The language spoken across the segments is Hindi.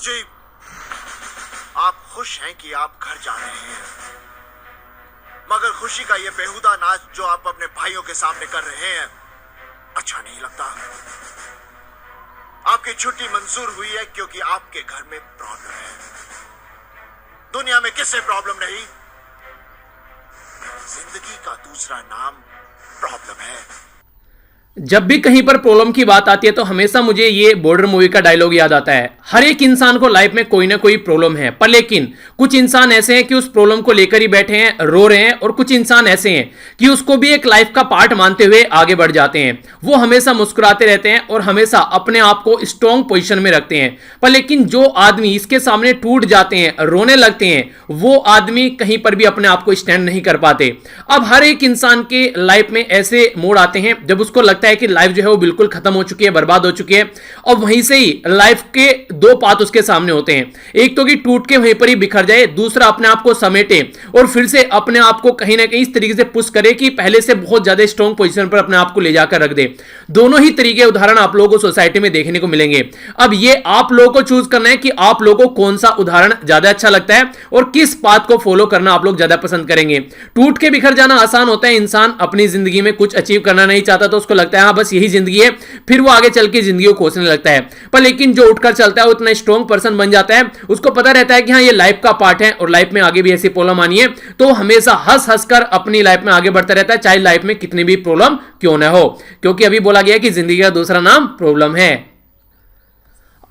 बॉस जी, आप खुश हैं कि आप घर जा रहे हैं, मगर खुशी का ये बेहुदा नाच जो आप अपने भाइयों के सामने कर रहे हैं अच्छा नहीं लगता। आपकी छुट्टी मंजूर हुई है क्योंकि आपके घर में प्रॉब्लम है। दुनिया में किससे प्रॉब्लम नहीं? जिंदगी का दूसरा नाम प्रॉब्लम है। जब भी कहीं पर प्रॉब्लम की बात आती है तो हमेशा मुझे ये बॉर्डर मूवी का डायलॉग याद आता है। हर एक इंसान को लाइफ में कोई ना कोई प्रॉब्लम है, पर लेकिन कुछ इंसान ऐसे हैं कि उस प्रॉब्लम को लेकर ही बैठे हैं, रो रहे हैं, और कुछ इंसान ऐसे हैं कि उसको भी एक लाइफ का पार्ट मानते हुए आगे बढ़ जाते हैं। वो हमेशा मुस्कुराते रहते हैं और हमेशा अपने आप को स्ट्रॉन्ग पोजीशन में रखते हैं। पर लेकिन जो आदमी इसके सामने टूट जाते हैं, रोने लगते हैं, वो आदमी कहीं पर भी अपने आप को स्टैंड नहीं कर पाते। अब हर एक इंसान के लाइफ में ऐसे मोड़ आते हैं जब उसको लगता है कि लाइफ जो है वो बिल्कुल खत्म हो चुकी है, बर्बाद हो चुकी है, और वहीं से ही लाइफ के दो पाथ उसके सामने होते हैं। एक तो कि टूट के वहीं पर ही बिखर जाए, दूसरा अपने आप को समेटे और फिर से अपने आप को कहीं ना कहीं इस तरीके से पुश करे कि पहले से बहुत ज्यादा स्ट्रॉन्ग पोजीशन पर अपने आप को ले जाकर रख दे। दोनों ही तरीके उदाहरण आप लोगों को सोसाइटी में देखने को मिलेंगे। अब ये आप लोगों को चूज करना है कि आप लोगों को कौन सा उदाहरण ज्यादा अच्छा लगता है और किस पाथ को फॉलो करना आप लोग ज्यादा पसंद करेंगे। टूट के बिखर जाना आसान होता है, इंसान अपनी जिंदगी में कुछ अचीव करना नहीं चाहता तो उसको लगता है हाँ बस यही जिंदगी है, फिर वो आगे चल के जिंदगी को कोसने लगता है। पर लेकिन जो उठकर चलता है वो इतना स्ट्रॉन्ग पर्सन बन जाता है, उसको पता रहता है कि हाँ ये लाइफ का पार्ट है और लाइफ में आगे भी ऐसी प्रॉब्लम आनी है, तो हमेशा हंस हंस कर अपनी लाइफ में आगे बढ़ता रहता है, चाहे लाइफ में कितनी भी प्रॉब्लम क्यों ना हो, क्योंकि अभी बोला गया कि जिंदगी का दूसरा नाम प्रॉब्लम है।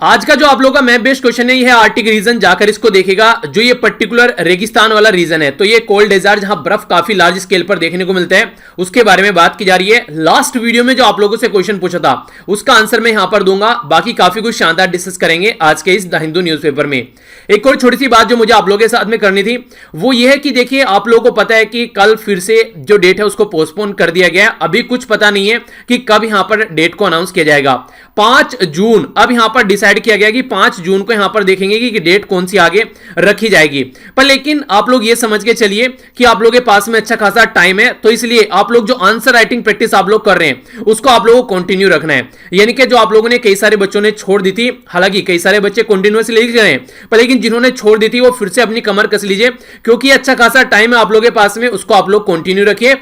आज का जो आप लोगों का मैप बेस्ड क्वेश्चन है, ये है आर्टिक रीजन, जाकर इसको देखेगा। जो ये पर्टिकुलर रेगिस्तान वाला रीजन है, तो ये कोल्ड डेजर्ट जहां बर्फ काफी लार्ज स्केल पर देखने को मिलता है, उसके बारे में बात की जा रही है। लास्ट वीडियो में जो आप लोगों से क्वेश्चन पूछा था उसका आंसर मैं यहां पर दूंगा, बाकी काफी कुछ शानदार डिस्कस करेंगे आज के इस द हिंदू न्यूज़पेपर में। एक और छोटी सी बात जो मुझे आप लोगों के साथ में करनी थी वो ये है कि देखिए आप लोगों को पता है कि कल फिर से जो डेट है उसको पोस्टपोन कर दिया गया है। अभी कुछ पता नहीं है कि कब यहां पर डेट को अनाउंस किया जाएगा। 5 जून अब यहां पर डिसाइड किया गया कि 5 जून को यहां पर देखेंगे कि डेट कौन सी आगे रखी जाएगी। पर लेकिन आप लोग ये समझ के चलिए कि आप लोगों के पास में अच्छा खासा टाइम है, तो इसलिए आप लोग जो आंसर राइटिंग प्रैक्टिस आप लोग कर रहे हैं उसको आप लोगों को कंटिन्यू रखना है। यानी कि जो आप लोगों ने कई सारे बच्चों ने छोड़ दी थी, हालांकि कई सारे बच्चे कंटिन्यूअसली लिख रहे हैं, पर लेकिन जिन्होंने छोड़ दी थी वो फिर से अपनी कमर कस लीजिए, क्योंकि अच्छा खासा टाइम है आप लोगों के पास में, उसको आप लोग कंटिन्यू रखिए।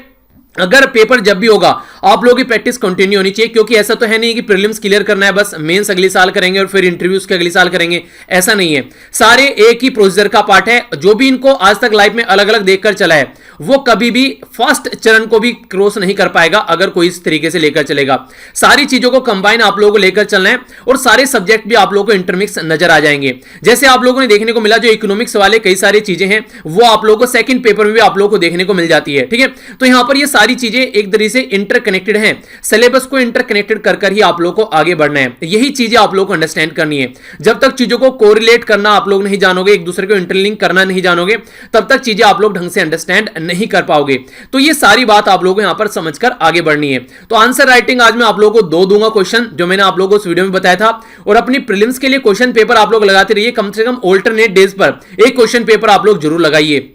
अगर पेपर जब भी होगा आप लोगों की प्रैक्टिस कंटिन्यू होनी चाहिए, क्योंकि ऐसा तो है नहीं कि प्रीलिम्स क्लियर करना है बस मेंस अगले साल करेंगे और फिर इंटरव्यूज के अगले साल करेंगे, ऐसा नहीं है। सारे एक ही प्रोसीजर का पार्ट है। जो भी इनको आज तक लाइफ में अलग अलग देखकर चला है वो कभी भी फर्स्ट चरण को भी क्रॉस नहीं कर पाएगा अगर कोई इस तरीके से लेकर चलेगा। सारी चीजों को कंबाइन आप लोगों को लेकर चलना है और सारे सब्जेक्ट भी आप लोगों को इंटरमिक्स नजर आ जाएंगे। जैसे आप लोगों ने देखने को मिला जो इकोनॉमिक्स वाले कई सारी चीजें हैं वो आप लोगों को सेकंड पेपर में भी आप लोगों को देखने को मिल जाती है, ठीक है। तो यहां पर ये सारी चीजें एक तरीके से इंटरकनेक्टेड हैं, सिलेबस को इंटरकनेक्टेड कर ही आप लोगों को आगे बढ़ना है। यही चीजें आप लोगों को अंडरस्टैंड करनी है। जब तक चीजों को कोरिलेट करना आप लोग नहीं जानोगे, एक दूसरे को इंटरलिंक करना नहीं जानोगे, तब तक चीजें आप लोग ढंग से अंडरस्टैंड नहीं कर पाओगे। तो ये सारी बात आप लोगों को यहां पर समझकर आगे बढ़नी है। तो आंसर राइटिंग आज मैं आप लोगों को 2 दूंगा क्वेश्चन, जो मैंने आप लोगों को इस वीडियो में बताया था, और अपनी प्रीलिम्स के लिए क्वेश्चन पेपर आप लोग लगाते रहिए। कम से कम ऑल्टरनेट डेज पर एक क्वेश्चन पेपर आप लोग जरूर लगाइए।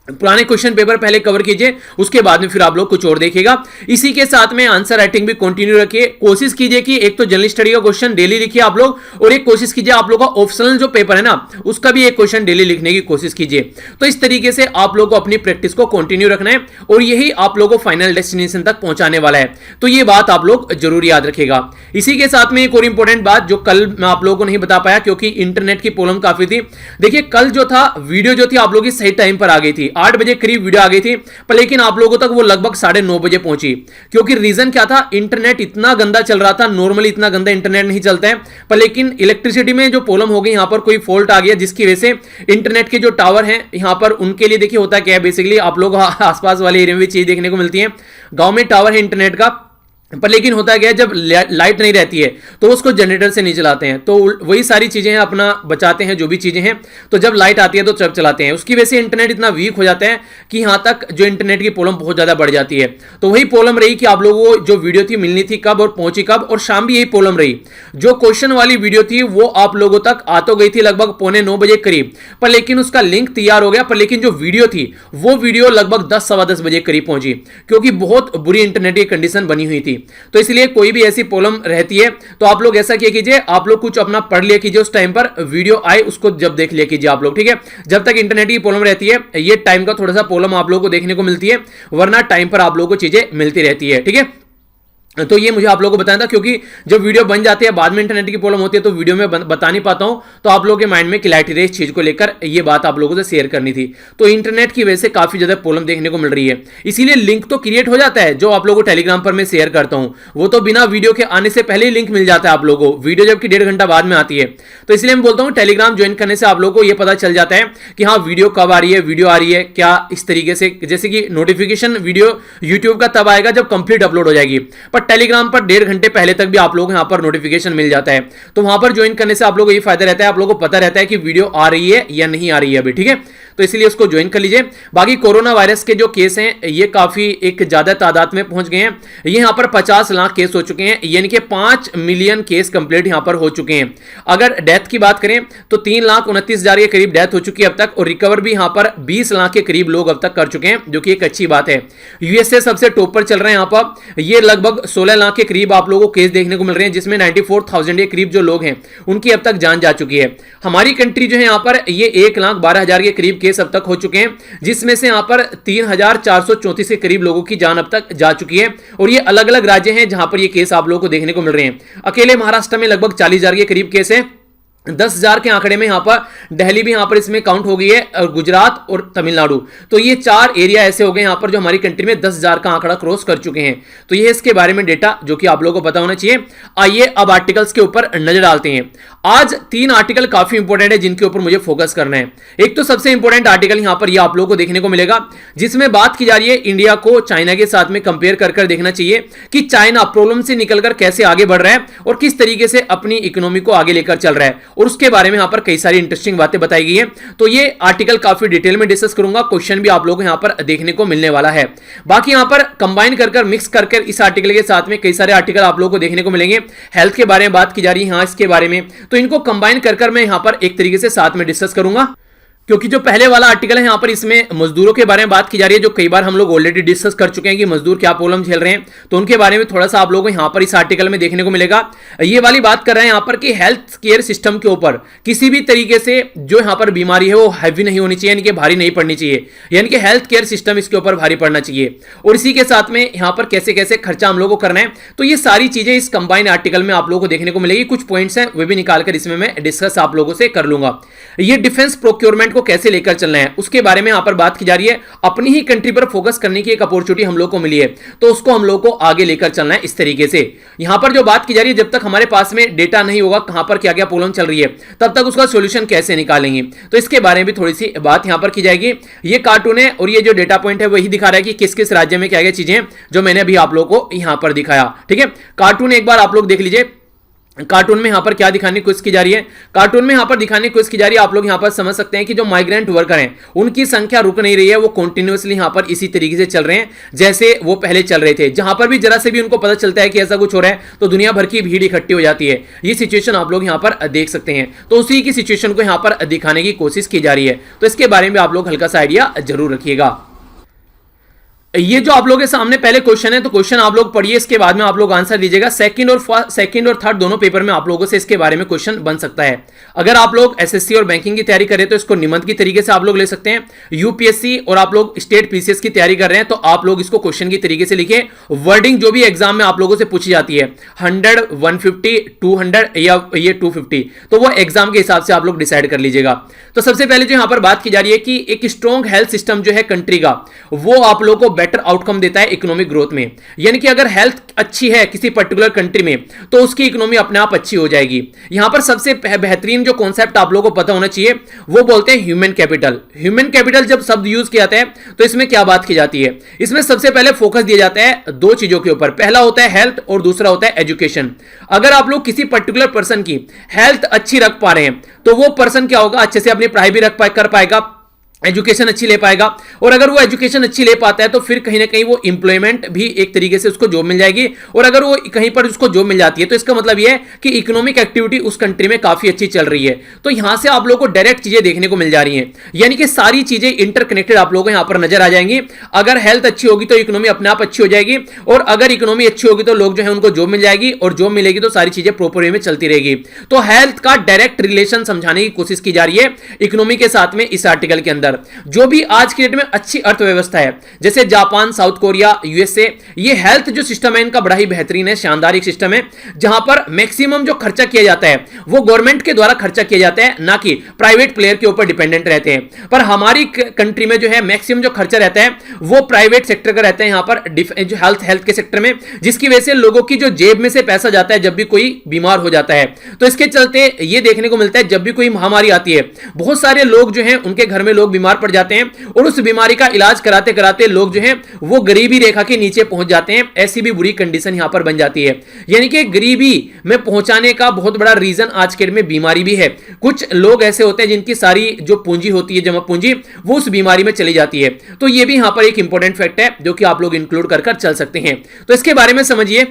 पुराने क्वेश्चन पेपर पहले कवर कीजिए, उसके बाद में फिर आप लोग कुछ और देखिएगा। इसी के साथ में आंसर राइटिंग भी कंटिन्यू रखिए। कोशिश कीजिए कि एक तो जनरल स्टडी का क्वेश्चन डेली लिखिए आप लोग, और एक कोशिश कीजिए आप लोग का ऑप्शनल जो पेपर है ना उसका भी एक क्वेश्चन डेली लिखने की कोशिश कीजिए। तो इस तरीके से आप लोग को अपनी प्रैक्टिस को कंटिन्यू रखना है और यही आप लोगों को फाइनल डेस्टिनेशन तक पहुंचाने वाला है। तो ये बात आप लोग जरूर याद रखिएगा। इसी के साथ में एक और इंपॉर्टेंट बात जो कल मैं आप लोगों को नहीं बता पाया क्योंकि इंटरनेट की प्रॉब्लम काफी थी। देखिए कल जो था वीडियो जो थी आप लोगों की सही टाइम पर आ गई थी, 8 बजे करीब आ गई थी, पर लेकिन आप लोगों तक वो लगभग 9:30 बजे पहुंची। क्योंकि रीजन क्या था, इंटरनेट इतना गंदा चल रहा था। नॉर्मली इतना गंदा इंटरनेट नहीं चलता है, पर लेकिन इलेक्ट्रिसिटी में जो प्रॉब्लम हो गई, यहां पर कोई फॉल्ट आ गया जिसकी वजह से इंटरनेट के जो टावर हैं यहां पर उनके लिए देखिए होता क्या है, बेसिकली आप लोग आसपास वाले एरिया में चीज देखने को मिलती है। गांव में टावर है इंटरनेट का, पर लेकिन होता गया जब लाइट नहीं रहती है तो उसको जनरेटर से नहीं चलाते हैं, तो वही सारी चीजें हैं अपना बचाते हैं जो भी चीजें हैं, तो जब लाइट आती है तो जब चलाते हैं। उसकी वजह से इंटरनेट इतना वीक हो जाता है कि यहां तक जो इंटरनेट की प्रॉब्लम बहुत ज्यादा बढ़ जाती है। तो वही प्रॉब्लम रही कि आप लोगों को जो वीडियो थी मिलनी थी कब और पहुंची कब, और शाम भी यही प्रॉब्लम रही। जो क्वेश्चन वाली वीडियो थी वो आप लोगों तक आ तो गई थी लगभग 9:15 बजे करीब, पर लेकिन उसका लिंक तैयार हो गया, पर लेकिन जो वीडियो थी वो वीडियो लगभग 10 सवा 10 बजे करीब पहुंची, क्योंकि बहुत बुरी इंटरनेट की कंडीशन बनी हुई थी। तो इसलिए कोई भी ऐसी प्रॉब्लम रहती है तो आप लोग ऐसा किया कीजिए, आप लोग कुछ अपना पढ़ लिया कीजिए, उस टाइम पर वीडियो आए उसको जब देख लिया कीजिए आप लोग, ठीक है। जब तक इंटरनेट की प्रॉब्लम रहती है ये टाइम का थोड़ा सा प्रॉब्लम आप लोगों को देखने को मिलती है, वरना टाइम पर आप लोगों को चीजें मिलती रहती है, ठीक है। तो ये मुझे आप लोगों को बताना था, क्योंकि जब वीडियो बन जाती है बाद में इंटरनेट की प्रॉब्लम होती है तो वीडियो में बता नहीं पाता हूं, तो आप लोगों के माइंड में क्लैरिटी रहे इस चीज को लेकर, ये बात आप लोगों से शेयर करनी थी। तो इंटरनेट की वजह से काफी ज्यादा प्रॉब्लम देखने को मिल रही है, इसीलिए लिंक तो क्रिएट हो जाता है जो आप लोगों को टेलीग्राम पर मैं शेयर करता हूं, वो तो बिना वीडियो के आने से पहले ही लिंक मिल जाता है आप लोगों को, वीडियो जबकि 1.5 घंटा बाद में आती है। तो इसलिए मैं बोलता हूं टेलीग्राम ज्वाइन करने से आप लोगों को यह पता चल जाता है कि हाँ वीडियो कब आ रही है, वीडियो आ रही है क्या, इस तरीके से। जैसे कि नोटिफिकेशन वीडियो यूट्यूब का तब आएगा जब कंप्लीट अपलोड हो जाएगी, पर टेलीग्राम पर 1.5 घंटे पहले तक भी आप लोग यहां पर नोटिफिकेशन मिल जाता है। तो वहां पर ज्वाइन करने से आप लोगों को ये फायदा रहता है, आप लोगों को पता रहता है कि वीडियो आ रही है या नहीं आ रही है अभी, ठीक है। तो इसलिए उसको ज्वाइन कर लीजिए। बाकी कोरोना वायरस के जो केस हैं ये काफी एक ज्यादा तादाद में पहुंच गए हैं, ये यहां पर 50 लाख केस हो चुके हैं, यानी कि 5 मिलियन केस कंप्लीट यहां पर हो चुके हैं। अगर डेथ की बात करें तो 3,29,000 के करीब डेथ हो चुकी है अब तक, और रिकवर भी यहां पर 20 लाख के करीब लोग अब तक कर चुके हैं, जो कि एक अच्छी बात है। यूएसए सबसे टॉप पर चल रहे हैं यहां पर, ये लगभग 16 लाख के करीब आप लोगों को केस देखने को मिल रहे हैं, जिसमें 94,000 के करीब जो लोग हैं उनकी अब तक जान जा चुकी है। हमारी कंट्री जो है यहां पर ये 1,12,000 के करीब केस अब तक हो चुके हैं, जिसमें से यहां पर 3,434 के करीब लोगों की जान अब तक जा चुकी है। और ये अलग अलग राज्य हैं जहां पर ये केस आप लोगों को देखने को मिल रहे हैं। अकेले महाराष्ट्र में लगभग 40,000 के करीब केस है, 10,000 के आंकड़े में यहां पर दिल्ली भी यहां पर इसमें काउंट हो गई है, और गुजरात और तमिलनाडु। तो ये 4 एरिया ऐसे हो गए यहां पर जो हमारी कंट्री में 10,000 का आंकड़ा क्रॉस कर चुके हैं। तो ये इसके बारे में डेटा जो कि आप लोगों को पता होना चाहिए। आइए अब आर्टिकल्स के ऊपर नजर डालते हैं। आज 3 आर्टिकल काफी इंपॉर्टेंट है जिनके ऊपर मुझे फोकस करना है। एक तो सबसे इंपॉर्टेंट आर्टिकल यहां पर ये आप लोगों को देखने को मिलेगा, जिसमें बात की जा रही है इंडिया को चाइना के साथ में कंपेयर कर देखना चाहिए कि चाइना प्रॉब्लम से निकलकर कैसे आगे बढ़ रहा है और किस तरीके से अपनी इकोनॉमी को आगे लेकर चल रहा है, और उसके बारे में पर कई सारी इंटरेस्टिंग बातें बताई गई है। तो ये आर्टिकल काफी डिटेल में डिस्कस करूंगा, क्वेश्चन भी आप लोगों को यहां पर देखने को मिलने वाला है। बाकी यहां पर कंबाइन कर मिक्स करके इस आर्टिकल के साथ में कई सारे आर्टिकल आप लोगों को देखने को मिलेंगे। हेल्थ के बारे में बात की जा रही है यहां इसके बारे में, तो इनको कंबाइन कर मैं यहां पर एक तरीके से साथ में डिस्कस करूंगा। क्योंकि जो पहले वाला आर्टिकल है यहां पर इसमें मजदूरों के बारे में बात की जा रही है, जो कई बार हम लोग ऑलरेडी डिस्कस कर चुके हैं कि मजदूर क्या प्रॉब्लम झेल रहे हैं, तो उनके बारे में थोड़ा सा आप लोगों को यहां पर इस आर्टिकल में देखने को मिलेगा। ये वाली बात कर रहे हैं यहां पर कि हेल्थ केयर सिस्टम के ऊपर किसी भी तरीके से जो यहां पर बीमारी है वो हैवी नहीं होनी चाहिए, यानी कि भारी नहीं पड़नी चाहिए, यानी कि हेल्थ केयर सिस्टम इसके ऊपर भारी पड़ना चाहिए। और इसी के साथ में यहां पर कैसे कैसे खर्चा हम लोगों को करना है, तो ये सारी चीजें इस कंबाइंड आर्टिकल में आप लोगों को देखने को मिलेगी। कुछ पॉइंट्स हैं वे भी निकालकर इसमें मैं डिस्कस आप लोगों से कर लूंगा। ये डिफेंस प्रोक्योरमेंट को कैसे लेकर चलना है उसके बारे में यहां पर बात की जा रही है। अपनी ही कंट्री पर फोकस करने की एक अपॉर्चुनिटी हम लोग को मिली है, तो उसको हम लोग को आगे लेकर चलना है इस तरीके से। यहां पर जो बात की जा रही है, जब तक हमारे पास में डेटा नहीं होगा कहां पर क्या क्या प्रॉब्लम चल रही है, तब तक उसका सॉल्यूशन कैसे निकालेंगे, तो इसके बारे में थोड़ी सी बात यहां पर की जाएगी। ये कार्टून है और ये जो डेटा पॉइंट है वही दिखा रहा है कि किस किस राज्य में क्या क्या चीजें जो मैंने अभी आप लोगों को यहां पर दिखाया, ठीक है। कार्टून एक बार आप लोग देख लीजिए। कार्टून में यहां पर क्या दिखाने की कोशिश की जा रही है, कार्टून में यहां पर दिखाने की कोशिश की जा रही है, आप लोग यहां पर समझ सकते हैं कि जो माइग्रेंट वर्कर हैं उनकी संख्या रुक नहीं रही है, वो कंटिन्यूअसली यहां पर इसी तरीके से चल रहे हैं जैसे वो पहले चल रहे थे। जहां पर भी जरा से भी उनको पता चलता है कि ऐसा कुछ हो रहा है तो दुनिया भर की भीड़ इकट्ठी हो जाती है। ये सिचुएशन आप लोग यहां पर देख सकते हैं, तो उसी की सिचुएशन को यहां पर दिखाने की कोशिश की जा रही है। तो इसके बारे में आप लोग हल्का सा आइडिया जरूर रखिएगा। ये जो आप लोगों के सामने पहले क्वेश्चन है, तो क्वेश्चन आप लोग पढ़िए, इसके बाद में आप लोग आंसर दीजिएगा। सेकंड और थर्ड दोनों पेपर में आप लोगों से इसके बारे में क्वेश्चन बन सकता है। अगर आप लोग एसएससी और बैंकिंग की तैयारी कर रहे हैं तो इसको निबंध की तरीके से आप लोग ले सकते हैं। यूपीएससी और आप लोग स्टेट पीसीएस की तैयारी कर रहे हैं तो आप लोग इसको क्वेश्चन की तरीके से लिखिए। वर्डिंग जो भी एग्जाम में आप लोगों से पूछी जाती है 100, 150, 200 या ये 250, तो वो एग्जाम के हिसाब से आप लोग डिसाइड कर लीजिएगा। तो सबसे पहले जो यहां पर बात की जा रही है कि एक स्ट्रॉन्ग हेल्थ सिस्टम जो है कंट्री का, वो आप लोगों को बेटर आउटकम देता है इकोनॉमिक ग्रोथ में। यानी कि अगर हेल्थ अच्छी है किसी पर्टिकुलर कंट्री में तो उसकी इकोनॉमी अपने आप अच्छी हो जाएगी। यहां पर सबसे बेहतरीन जो कॉन्सेप्ट आप लोगों को पता होना चाहिए वो बोलते हैं ह्यूमन कैपिटल। ह्यूमन कैपिटल जब शब्द यूज किया जाता है तो इसमें क्या बात की जाती है, इसमें सबसे पहले फोकस दिया जाता है 2 चीजों के ऊपर। पहला होता है हेल्थ और दूसरा होता है एजुकेशन। अगर आप लोग किसी पर्टिकुलर पर्सन की हेल्थ अच्छी रख पा रहे हैं तो वो पर्सन क्या होगा, अच्छे से अपनी पढ़ाई भी कर पाएगा, एजुकेशन अच्छी ले पाएगा, और अगर वो एजुकेशन अच्छी ले पाता है तो फिर कहीं ना कहीं वो इंप्लॉयमेंट भी एक तरीके से उसको जॉब मिल जाएगी, और अगर वो कहीं पर उसको जॉब मिल जाती है तो इसका मतलब ये है कि इकोनॉमिक एक्टिविटी उस कंट्री में काफी अच्छी चल रही है। तो यहां से आप लोगों को डायरेक्ट चीजें देखने को मिल जा रही हैं, यानी कि सारी चीजें इंटरकनेक्टेड आप लोगों को यहां पर नजर आ जाएंगी। अगर हेल्थ अच्छी होगी तो इकोनॉमी अपने आप अच्छी हो जाएगी, और अगर इकोनॉमी अच्छी होगी तो लोग जो है उनको जॉब मिल जाएगी, और जॉब मिलेगी तो सारी चीजें प्रॉपर वे में चलती रहेगी। तो हेल्थ का डायरेक्ट रिलेशन समझाने की कोशिश की जा रही है इकोनॉमी के साथ में इस आर्टिकल के अंदर। जो भी आज की डेट में अच्छी अर्थव्यवस्था है, जैसे जापान, साउथ कोरिया, यूएसए, ये हेल्थ जो सिस्टम है इनका बड़ा ही बेहतरीन है, शानदार एक सिस्टम है, जहां पर मैक्सिमम जो खर्चा किया जाता है वो गवर्नमेंट के द्वारा खर्चा किया जाता है, ना कि प्राइवेट प्लेयर के ऊपर डिपेंडेंट रहते हैं। पर हमारी कंट्री में जो है मैक्सिमम जो खर्चा रहता है वो प्राइवेट सेक्टर का रहता है, यहां पर जो हेल्थ के सेक्टर में, जिसकी वजह से लोगों की जो जेब में से पैसा जाता है जब भी कोई बीमार हो जाता है। तो इसके चलते ये देखने को मिलता है जब भी कोई महामारी आती है, बहुत सारे लोग जो हैं उनके घर में लोग बीमार पड़ जाते हैं, और उस बीमारी का इलाज कराते कराते लोग जो हैं वो गरीबी रेखा के नीचे पहुंच जाते हैं। ऐसी भी बुरी कंडीशन यहां पर बन जाती है, यानी कि गरीबी में पहुंचाने का बहुत बड़ा रीजन आज के में बीमारी भी है। कुछ लोग ऐसे होते हैं जिनकी सारी जो पूंजी होती है, जमा पूंजी, वो उस बीमारी में चली जाती है। तो ये भी यहां पर एक इंपॉर्टेंट फैक्ट है जो कि आप लोग इंक्लूड कर चल सकते हैं। तो इसके बारे में समझिए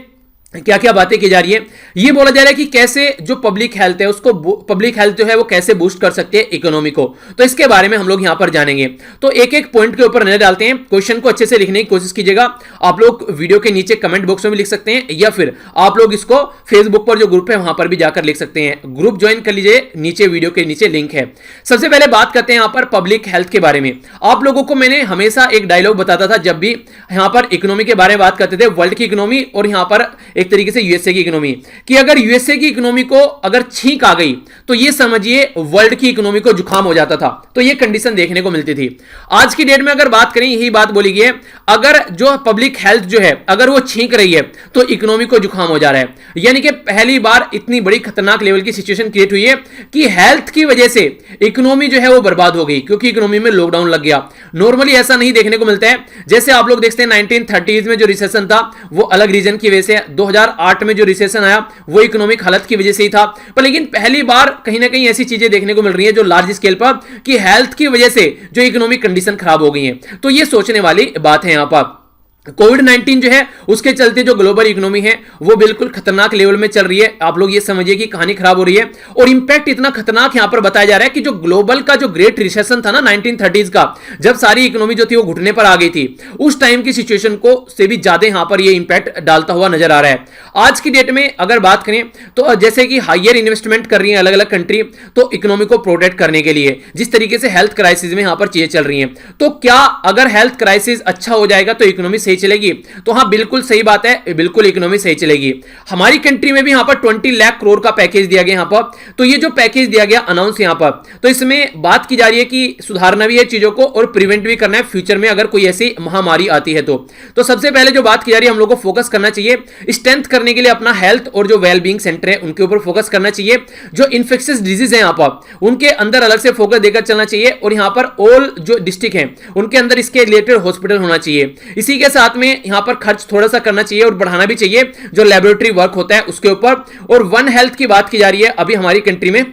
क्या क्या बातें की जा रही है। ये बोला जा रहा है कि कैसे जो पब्लिक हेल्थ है उसको, पब्लिक हेल्थ जो है वो कैसे बूस्ट कर सकते हैं इकोनॉमी को। तो इसके बारे में हम लोग यहां पर जानेंगे। तो एक एक पॉइंट के ऊपर नजर डालते हैं। क्वेश्चन को अच्छे से लिखने की कोशिश कीजिएगा। आप लोग वीडियो के नीचे कमेंट बॉक्स में भी लिख सकते हैं, या फिर आप लोग इसको फेसबुक पर जो ग्रुप है वहां पर भी जाकर लिख सकते हैं। ग्रुप ज्वाइन कर लीजिए, नीचे वीडियो के नीचे लिंक है। सबसे पहले बात करते हैं यहां पर पब्लिक हेल्थ के बारे में। आप लोगों को मैंने हमेशा एक डायलॉग बताता था जब भी यहां पर इकोनॉमी के बारे में बात करते थे, वर्ल्ड की इकोनॉमी और यहां पर एक तरीके से यूएसए की इकोनॉमी, कि अगर यूएसए की इकोनॉमी को अगर छींक आ गई तो ये समझिए वर्ल्ड की इकोनॉमी को जुकाम हो जाता था। तो ये कंडीशन देखने को मिलती थी। आज की डेट में अगर बात करें, यही बात बोली गई है, अगर जो पब्लिक हेल्थ जो है अगर वो छींक रही है तो इकोनॉमी को जुकाम हो जा रहा है। यानी कि पहली बार इतनी बड़ी खतरनाक लेवल की सिचुएशन क्रिएट हुई है कि हेल्थ की वजह से इकोनॉमी जो है वो बर्बाद हो गई, क्योंकि इकोनॉमी में लॉकडाउन लग गया। नॉर्मली ऐसा नहीं देखने को मिलता है। जैसे आप लोग देखते हैं 1930s में जो रिसेशन था वो अलग रीजन की वजह से, 2008 में जो रिसेशन आया वो इकोनॉमिक हालत की वजह से ही था। पर लेकिन पहली बार कहीं ना कहीं ऐसी चीजें देखने को मिल रही है जो लार्ज स्केल पर, कि हेल्थ की वजह से जो इकोनॉमिक कंडीशन खराब हो गई है। तो ये सोचने वाली बात है यहां पर। कोविड-19 जो है उसके चलते जो ग्लोबल इकोनॉमी है वो बिल्कुल खतरनाक लेवल में चल रही है। आप लोग ये समझिए कि कहानी खराब हो रही है, और इंपैक्ट इतना खतरनाक यहां पर बताया जा रहा है कि जो ग्लोबल का जो ग्रेट रिसेशन था ना 1930s का, जब सारी इकोनॉमी जो थी वो घुटने पर आ गई थी, उस टाइम की सिचुएशन को से भी ज्यादा यहां पर ये इंपैक्ट डालता हुआ नजर आ रहा है। आज की डेट में अगर बात करें तो जैसे कि हायर इन्वेस्टमेंट कर रही है अलग अलग कंट्री, तो इकोनॉमी को प्रोटेक्ट करने के लिए, जिस तरीके से हेल्थ क्राइसिस में यहां पर चीजें चल रही हैं, तो क्या अगर हेल्थ क्राइसिस अच्छा हो जाएगा तो इकोनॉमी सही चलेगी? तो हाँ, बिल्कुल सही बात है, बिल्कुल इकोनॉमी सही चलेगी। हमारी कंट्री में भी यहां पर 20 लाख करोड़ का पैकेज दिया गया यहां पर। तो ये जो पैकेज दिया गया अनाउंस यहां पर, तो इसमें बात की जा रही है कि सुधारना भी है चीजों को और प्रिवेंट भी करना है फ्यूचर में अगर कोई ऐसी महामारी आती है तो सबसे पहले जो बात की जा रही है, हम लोग को फोकस करना चाहिए स्ट्रेंथ करने के लिए अपना हेल्थ और जो वेलबींग सेंटर है उनके ऊपर फोकस करना चाहिए। जो इन्फेक्शियस डिजीज है यहां पर उनके अंदर अलग से फोकस देकर चलना चाहिए, और यहां पर ऑल जो डिस्ट्रिक्ट हैं उनके अंदर इसके रिलेटेड हॉस्पिटल होना चाहिए। इसी के साथ में यहां पर खर्च थोड़ा सा करना चाहिए और बढ़ाना भी चाहिए जो लेबोरेटरी वर्क होता है उसके ऊपर। और वन हेल्थ की बात की जा रही है अभी हमारी कंट्री में।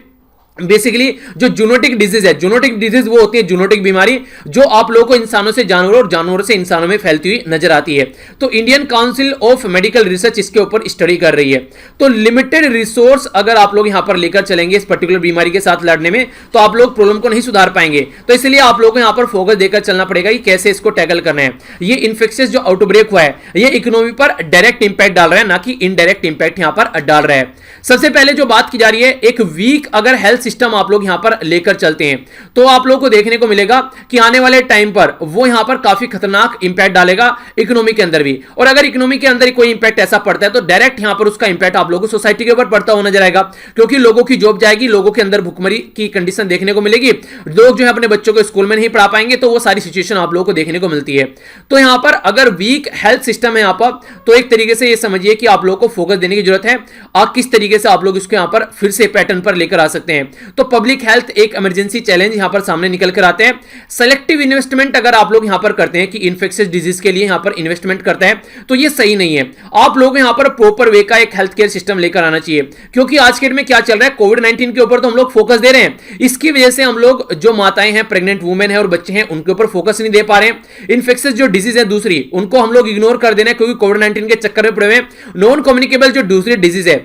बेसिकली जो जूनोटिक डिजीज है, जूनोटिक डिजीज वो होती है जूनोटिक बीमारी जो आप लोगों को इंसानों से जानवरों और जानवरों से इंसानों में फैलती हुई नजर आती है। तो Indian council of medical research इसके ऊपर स्टडी कर रही है। तो लिमिटेड रिसोर्स अगर आप लोग यहां पर लेकर चलेंगे इस पर्टिकुलर बीमारी के साथ लड़ने में, तो आप लोग प्रॉब्लम को नहीं सुधार पाएंगे। तो इसलिए आप लोगों को यहां पर फोकस देकर चलना पड़ेगा कि कैसे इसको टैकल करना है। ये इन्फेक्शियस जो आउटब्रेक हुआ है ये इकोनॉमी पर डायरेक्ट इंपैक्ट डाल रहा है, ना कि इनडायरेक्ट इंपैक्ट यहां पर डाल रहा है। सबसे पहले जो बात की जा रही है, एक वीक अगर हेल्थ सिस्टम आप लोग यहां पर लेकर चलते हैं तो आप लोगों को देखने को मिलेगा कि आने वाले टाइम पर वो यहां पर काफी खतरनाक इंपैक्ट डालेगा इकोनॉमी के अंदर भी। और अगर इकोनॉमी के अंदर कोई इंपैक्ट ऐसा पड़ता है तो डायरेक्ट यहां पर उसका इंपैक्ट आप लोगों को सोसाइटी के ऊपर पड़ता हुआ नजर आएगा, क्योंकि लोगों की जॉब जाएगी, लोगों के अंदर भुखमरी की कंडीशन देखने को मिलेगी, लोग जो है अपने बच्चों को स्कूल में नहीं पढ़ा पाएंगे, तो वो सारी सिचुएशन आप लोगों को देखने को मिलती है। तो यहां पर अगर वीक हेल्थ सिस्टम है यहां पर, तो एक तरीके से ये समझिए कि आप लोगों को फोकस देने की जरूरत है। आप किस तरीके से आप लोग इसको यहां पर फिर से पैटर्न पर लेकर आ सकते हैं। तो पब्लिक हेल्थ एक इमरजेंसी चैलेंज यहां पर सामने निकल कर आते हैं। सेलेक्टिव इन्वेस्टमेंट अगर आप लोग यहां पर करते हैं कि इन्फेक्शियस डिजीज के लिए यहां पर इन्वेस्टमेंट करते हैं, तो ये सही नहीं है। आप लोग यहां पर प्रॉपर वे का एक हेल्थ केयर सिस्टम लेकर आना चाहिए, क्योंकि आज के डेट में क्या चल रहा है, कोविड-19 के ऊपर तो हम लोग फोकस दे रहे हैं, इसकी वजह से हम लोग जो माताएं हैं, प्रेग्नेंट वुमेन है और बच्चे हैं, उनके ऊपर फोकस नहीं दे पा रहे हैं। इन्फेक्शियस जो डिजीज है दूसरी, उनको हम लोग इग्नोर कर देना है, क्योंकि कोविड-19 के चक्कर में पड़े हुए हैं। नॉन कम्युनिकेबल जो दूसरी डिजीज है,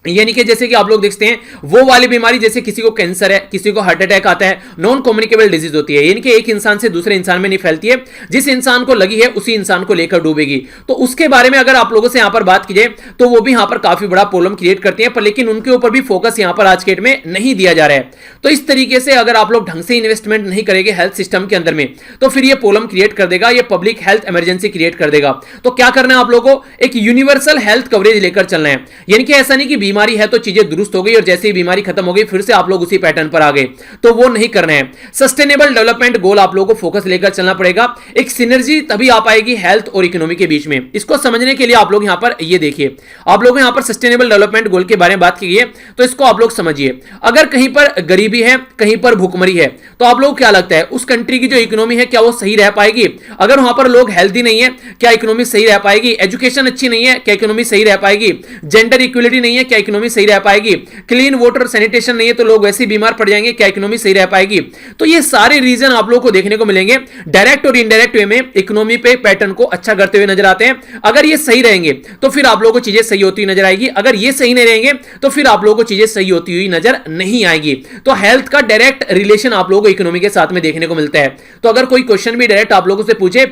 यानी कि जैसे कि आप लोग देखते हैं वो वाली बीमारी, जैसे किसी को कैंसर है, किसी को हार्ट अटैक आता है, नॉन कम्युनिकेबल डिजीज होती है, यानी कि एक इंसान से दूसरे इंसान में नहीं फैलती है, जिस इंसान को लगी है उसी इंसान को लेकर डूबेगी। तो उसके बारे में अगर आप लोगों से यहां पर बात की जाए तो वो भी यहां पर काफी बड़ा प्रॉब्लम क्रिएट करती है, पर लेकिन उनके ऊपर भी फोकस यहां पर आज के डेट में नहीं दिया जा रहा है। तो इस तरीके से अगर आप लोग ढंग से इन्वेस्टमेंट नहीं करेंगे हेल्थ सिस्टम के अंदर में, तो फिर ये प्रॉब्लम क्रिएट कर देगा, ये पब्लिक हेल्थ इमरजेंसी क्रिएट कर देगा। तो क्या करना है आप लोगों को, एक यूनिवर्सल हेल्थ कवरेज लेकर चलना है, यानी कि ऐसा नहीं कि बीमारी है तो चीजें दुरुस्त हो गई और जैसे ही बीमारी खत्म हो गई फिर से आप लोग उसी पैटर्न पर आ गए, तो वो नहीं करना है। सस्टेनेबल डेवलपमेंट गोल आप लोगों को फोकस लेकर चलना पड़ेगा। एक सिनर्जी तभी आ पाएगी हेल्थ और इकोनॉमी के बीच में। इसको समझने के लिए आप लोग यहां पर ये देखिए, आप लोग यहां पर सस्टेनेबल डेवलपमेंट गोल के बारे में बात की है, तो इसको आप लोग समझिए। अगर कहीं पर गरीबी है, कहीं पर भूखमरी है, तो आप लोग क्या लगता है उस कंट्री की जो इकोनॉमी है क्या वो सही रह पाएगी? अगर वहां पर लोग हेल्दी नहीं है, क्या इकोनॉमी सही रह पाएगी? एजुकेशन अच्छी नहीं है, क्या इकोनॉमी सही रह पाएगी? जेंडर इक्वलिटी नहीं है, क्या इकोनॉमी सही रह पाएगी? क्लीन वाटर सैनिटेशन नहीं है तो लोग वैसे ही बीमार पड़ जाएंगे, क्या इकोनॉमी सही रह पाएगी? तो ये सारे रीजन आप लोगों को देखने को मिलेंगे, डायरेक्ट और इनडायरेक्ट वे में इकोनॉमी पे पैटर्न को अच्छा करते हुए नजर आते हैं। अगर ये सही रहेंगे तो फिर आप लोगों को चीजें सही होती हुई नजर आएगी, अगर ये सही नहीं रहेंगे तो फिर आप लोगों को चीजें सही होती हुई नजर नहीं आएगी। तो हेल्थ का डायरेक्ट रिलेशन आप लोगों को इकोनॉमी के साथ में देखने को मिलता है। तो अगर कोई क्वेश्चन भी डायरेक्ट आप लोगों से पूछे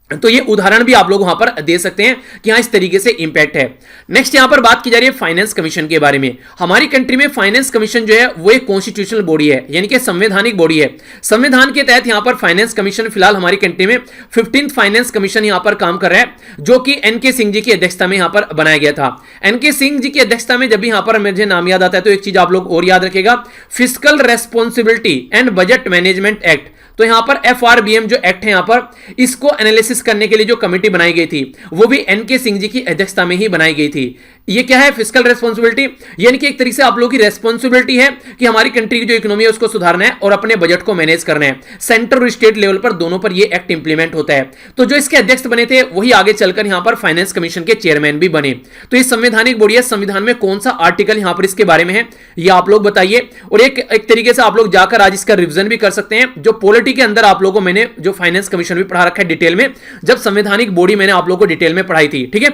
तो ये उदाहरण भी आप लोग वहां पर दे सकते हैं कि हाँ इस तरीके से इंपैक्ट है। नेक्स्ट यहां पर बात की जा रही है फाइनेंस कमीशन के बारे में। हमारी कंट्री में फाइनेंस कमीशन जो है वो एक कॉन्स्टिट्यूशनल बॉडी है, यानी कि संवैधानिक बॉडी है। संविधान के तहत यहां पर फाइनेंस कमीशन फिलहाल हमारी कंट्री में 15th फाइनेंस कमीशन यहां पर काम कर रहा है, जो कि एनके सिंह जी की अध्यक्षता में यहां पर बनाया गया था। एनके सिंह जी की अध्यक्षता में जब भी यहां पर मुझे नाम याद आता है तो एक चीज आप लोग और याद रखेगा, fiscal responsibility and budget management act. तो यहां पर FRBM जो एक्ट है यहां पर इसको एनालिसिस करने के लिए जो कमेटी बनाई गई थी वो भी एनके सिंह जी की अध्यक्षता में ही बनाई गई थी। ये क्या है, फिस्कल रेस्पॉन्सिबिलिटी, यानी कि एक तरीके से आप लोगों की रेस्पॉन्सिबिलिटी है कि हमारी कंट्री की जो इकोनॉमी है उसको सुधारना है और अपने बजट को मैनेज करना है। सेंट्रल और स्टेट लेवल पर दोनों पर ये एक्ट इंप्लीमेंट होता है। तो जो इसके अध्यक्ष बने थे वही आगे चलकर यहां पर फाइनेंस कमीशन के चेयरमैन भी बने। तो ये संवैधानिक बॉडी है, संविधान में कौन सा आर्टिकल यहां पर इसके बारे में है ये आप लोग बताइए, और एक तरीके से आप लोग जाकर आज इसका रिविजन भी कर सकते हैं। जो पॉलिटी के अंदर आप लोगों को मैंने जो फाइनेंस कमीशन भी पढ़ा रखा है डिटेल में, जब संवैधानिक बॉडी मैंने आप लोगों को डिटेल में पढ़ाई थी, ठीक है,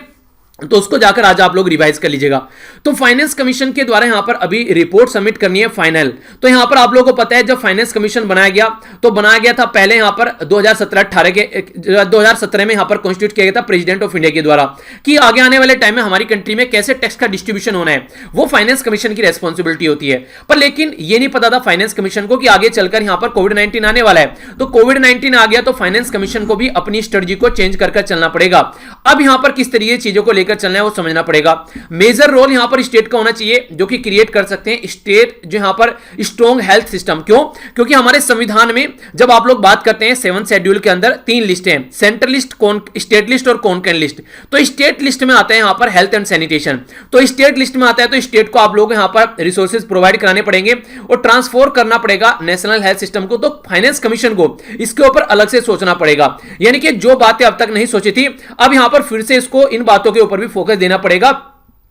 तो उसको जाकर आज आप लोग रिवाइज कर लीजिएगा। तो फाइनेंस कमीशन के द्वारा यहां पर अभी रिपोर्ट सबमिट करनी है फाइनल। तो यहां पर आप लोगों को पता है जब फाइनेंस कमीशन बनाया गया तो बनाया गया था पहले यहां पर 2017 में यहां पर कॉन्स्टिट्यूट किया गया था प्रेसिडेंट ऑफ इंडिया के द्वारा कि आगे आने वाले टाइम में हमारी कंट्री में कैसे टैक्स का डिस्ट्रीब्यूशन होना है, वो फाइनेंस कमीशन की रेस्पॉन्सिबिलिटी होती है। पर लेकिन ये नहीं पता था फाइनेंस कमीशन को कि आगे चलकर यहां पर कोविड-19 आने वाला है, तो कोविड-19 आ गया तो फाइनेंस कमीशन को भी अपनी स्ट्रेटजी को चेंज कर चलना पड़ेगा। अब यहां पर किस तरीके चीजों को लेकर चलना है वो समझना पड़ेगा। मेजर रोल यहां पर स्टेट का होना चाहिए, जो कि क्रिएट कर सकते हैं स्टेट जो यहां पर स्ट्रॉन्ग हेल्थ सिस्टम। क्यों? क्योंकि हमारे संविधान में जब आप लोग बात करते हैं 7th शेड्यूल के अंदर 3 लिस्ट हैं, सेंट्रल लिस्ट, स्टेट लिस्ट और कॉन्करेंट लिस्ट। तो स्टेट लिस्ट में आता है यहां पर हेल्थ एंड सैनिटेशन। तो स्टेट लिस्ट में आता है तो स्टेट को आप लोग यहां पर रिसोर्सेज प्रोवाइड कराने पड़ेंगे और ट्रांसफर करना पड़ेगा नेशनल हेल्थ सिस्टम को। तो फाइनेंस कमीशन को इसके ऊपर अलग से सोचना पड़ेगा, यानी कि जो बातें अब तक नहीं सोची थी अब यहां पर फिर से इसको इन बातों के ऊपर भी फोकस देना पड़ेगा